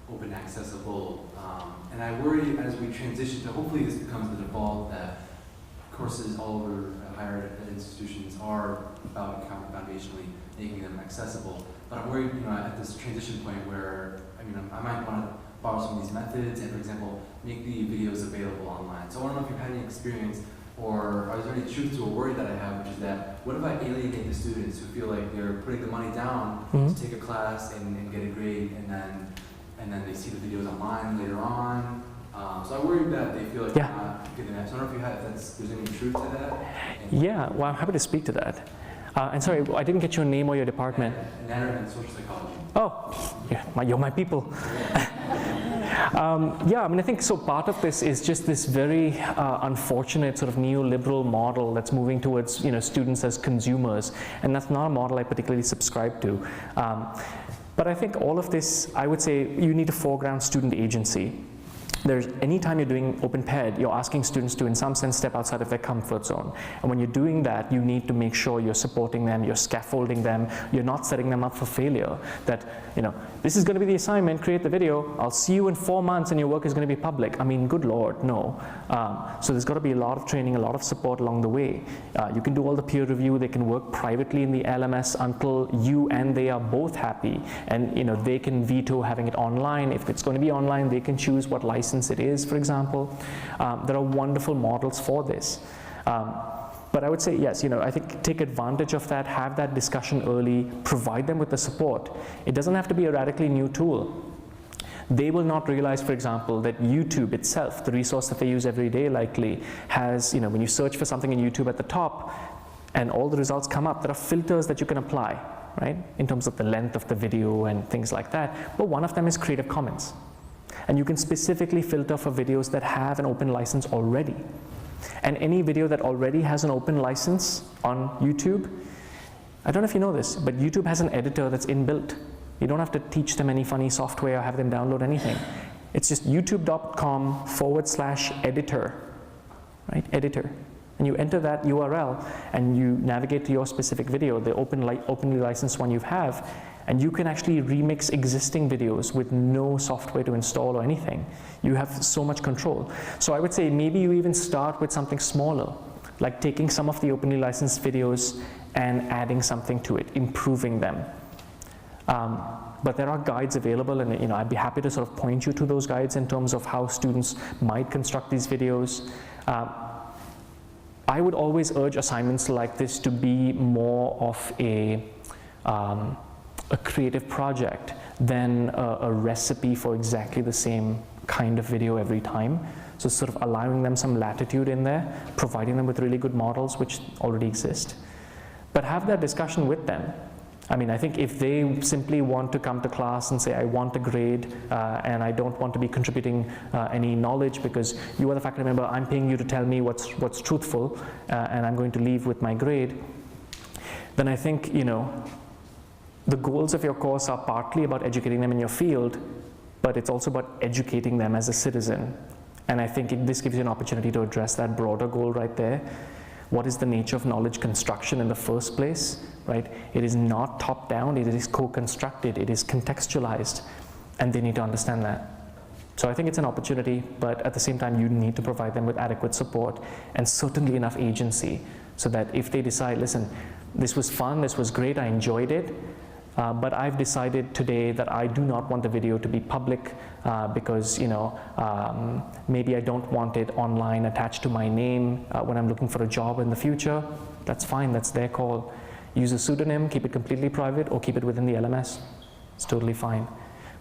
open accessible. And I worry as we transition to, hopefully this becomes the default, that courses all over higher ed institutions are about foundationally making them accessible. But I'm worried, at this transition point where, I might want to borrow some of these methods and, for example, make the videos available online. So I don't know if you've had any experience, or is there any truth to a worry that I have, which is that what if I alienate the students who feel like they're putting the money down to take a class and get a grade, and then they see the videos online later on. So I worry that they feel like they're not getting that. So I don't know if there's any truth to that. Yeah, well, I'm happy to speak to that. And sorry, I didn't get your name or your department. And social psychology. Oh, yeah, you're my people. Yeah, I think so. Part of this is just this very unfortunate sort of neoliberal model that's moving towards students as consumers, and that's not a model I particularly subscribe to. But I think all of this, I would say, you need to foreground student agency. Anytime you're doing Open Ped, you're asking students to, in some sense, step outside of their comfort zone. And when you're doing that, you need to make sure you're supporting them, you're scaffolding them, you're not setting them up for failure. That, this is going to be the assignment, create the video, I'll see you in 4 months and your work is going to be public. Good Lord, no. So there's got to be a lot of training, a lot of support along the way. You can do all the peer review, they can work privately in the LMS until you and they are both happy. And they can veto having it online. If it's going to be online, they can choose what license it is, for example. There are wonderful models for this. But I would say, yes, I think take advantage of that, have that discussion early, provide them with the support. It doesn't have to be a radically new tool. They will not realize, for example, that YouTube itself, the resource that they use every day likely, has, when you search for something in YouTube at the top and all the results come up, there are filters that you can apply, right, in terms of the length of the video and things like that. But one of them is Creative Commons. And you can specifically filter for videos that have an open license already. And any video that already has an open license on YouTube, I don't know if you know this, but YouTube has an editor that's inbuilt. You don't have to teach them any funny software or have them download anything. It's just youtube.com/editor, right? Editor. And you enter that URL and you navigate to your specific video, the openly licensed one you have, And you can actually remix existing videos with no software to install or anything. You have so much control. So I would say maybe you even start with something smaller, like taking some of the openly licensed videos and adding something to it, improving them. But there are guides available, and I'd be happy to sort of point you to those guides in terms of how students might construct these videos. I would always urge assignments like this to be more of a creative project than a recipe for exactly the same kind of video every time. So sort of allowing them some latitude in there, providing them with really good models which already exist. But have that discussion with them. I mean, I think if they simply want to come to class and say, I want a grade and I don't want to be contributing any knowledge because you are the faculty member, I'm paying you to tell me what's truthful and I'm going to leave with my grade, then I think, the goals of your course are partly about educating them in your field, but it's also about educating them as a citizen. And I think this gives you an opportunity to address that broader goal right there. What is the nature of knowledge construction in the first place, right? It is not top-down, it is co-constructed, it is contextualized, and they need to understand that. So I think it's an opportunity, but at the same time, you need to provide them with adequate support and certainly enough agency so that if they decide, listen, this was fun, this was great, I enjoyed it, but I've decided today that I do not want the video to be public because maybe I don't want it online attached to my name when I'm looking for a job in the future. That's fine, that's their call. Use a pseudonym, keep it completely private, or keep it within the LMS. It's totally fine.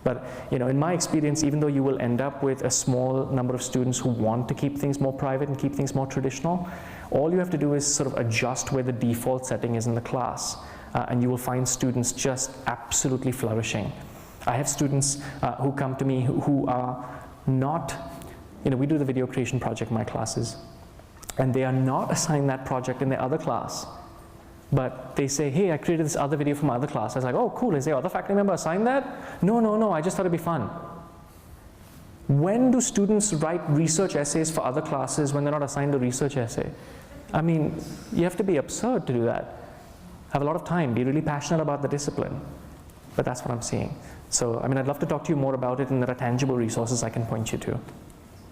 But in my experience, even though you will end up with a small number of students who want to keep things more private and keep things more traditional, all you have to do is sort of adjust where the default setting is in the class. And you will find students just absolutely flourishing. I have students who come to me who are not, we do the video creation project in my classes, and they are not assigned that project in their other class. But they say, hey, I created this other video for my other class. I was like, oh, cool, is your other faculty member assigned that? No, I just thought it'd be fun. When do students write research essays for other classes when they're not assigned a research essay? I mean, you have to be absurd to do that. Have a lot of time, be really passionate about the discipline. But that's what I'm seeing. So, I'd love to talk to you more about it, and there are tangible resources I can point you to.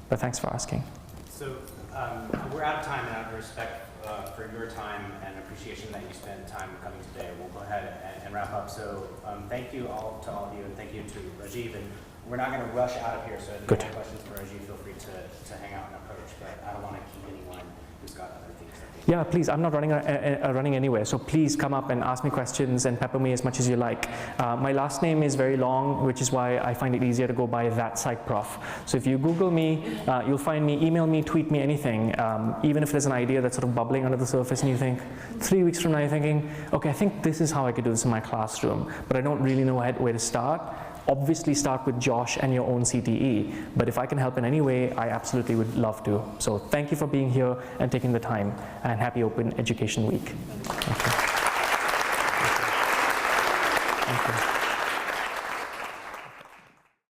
But thanks for asking. So, we're out of time, and out of respect for your time and appreciation that you spent time coming today, we'll go ahead and wrap up. So, thank you all to all of you, and thank you to Rajiv. And we're not going to rush out of here, so if you have questions for Rajiv, feel free to hang out and approach. But I don't want to keep anyone who's got other things that they Yeah, please, I'm not running anywhere, so please come up and ask me questions and pepper me as much as you like. My last name is very long, which is why I find it easier to go by thatpsychprof. So if you Google me, you'll find me, email me, tweet me, anything. Even if there's an idea that's sort of bubbling under the surface and you think, 3 weeks from now you're thinking, okay, I think this is how I could do this in my classroom, but I don't really know where to start. Obviously start with Josh and your own CTE, but if I can help in any way, I absolutely would love to. So thank you for being here and taking the time, and happy Open Education Week. Thank you. Thank you.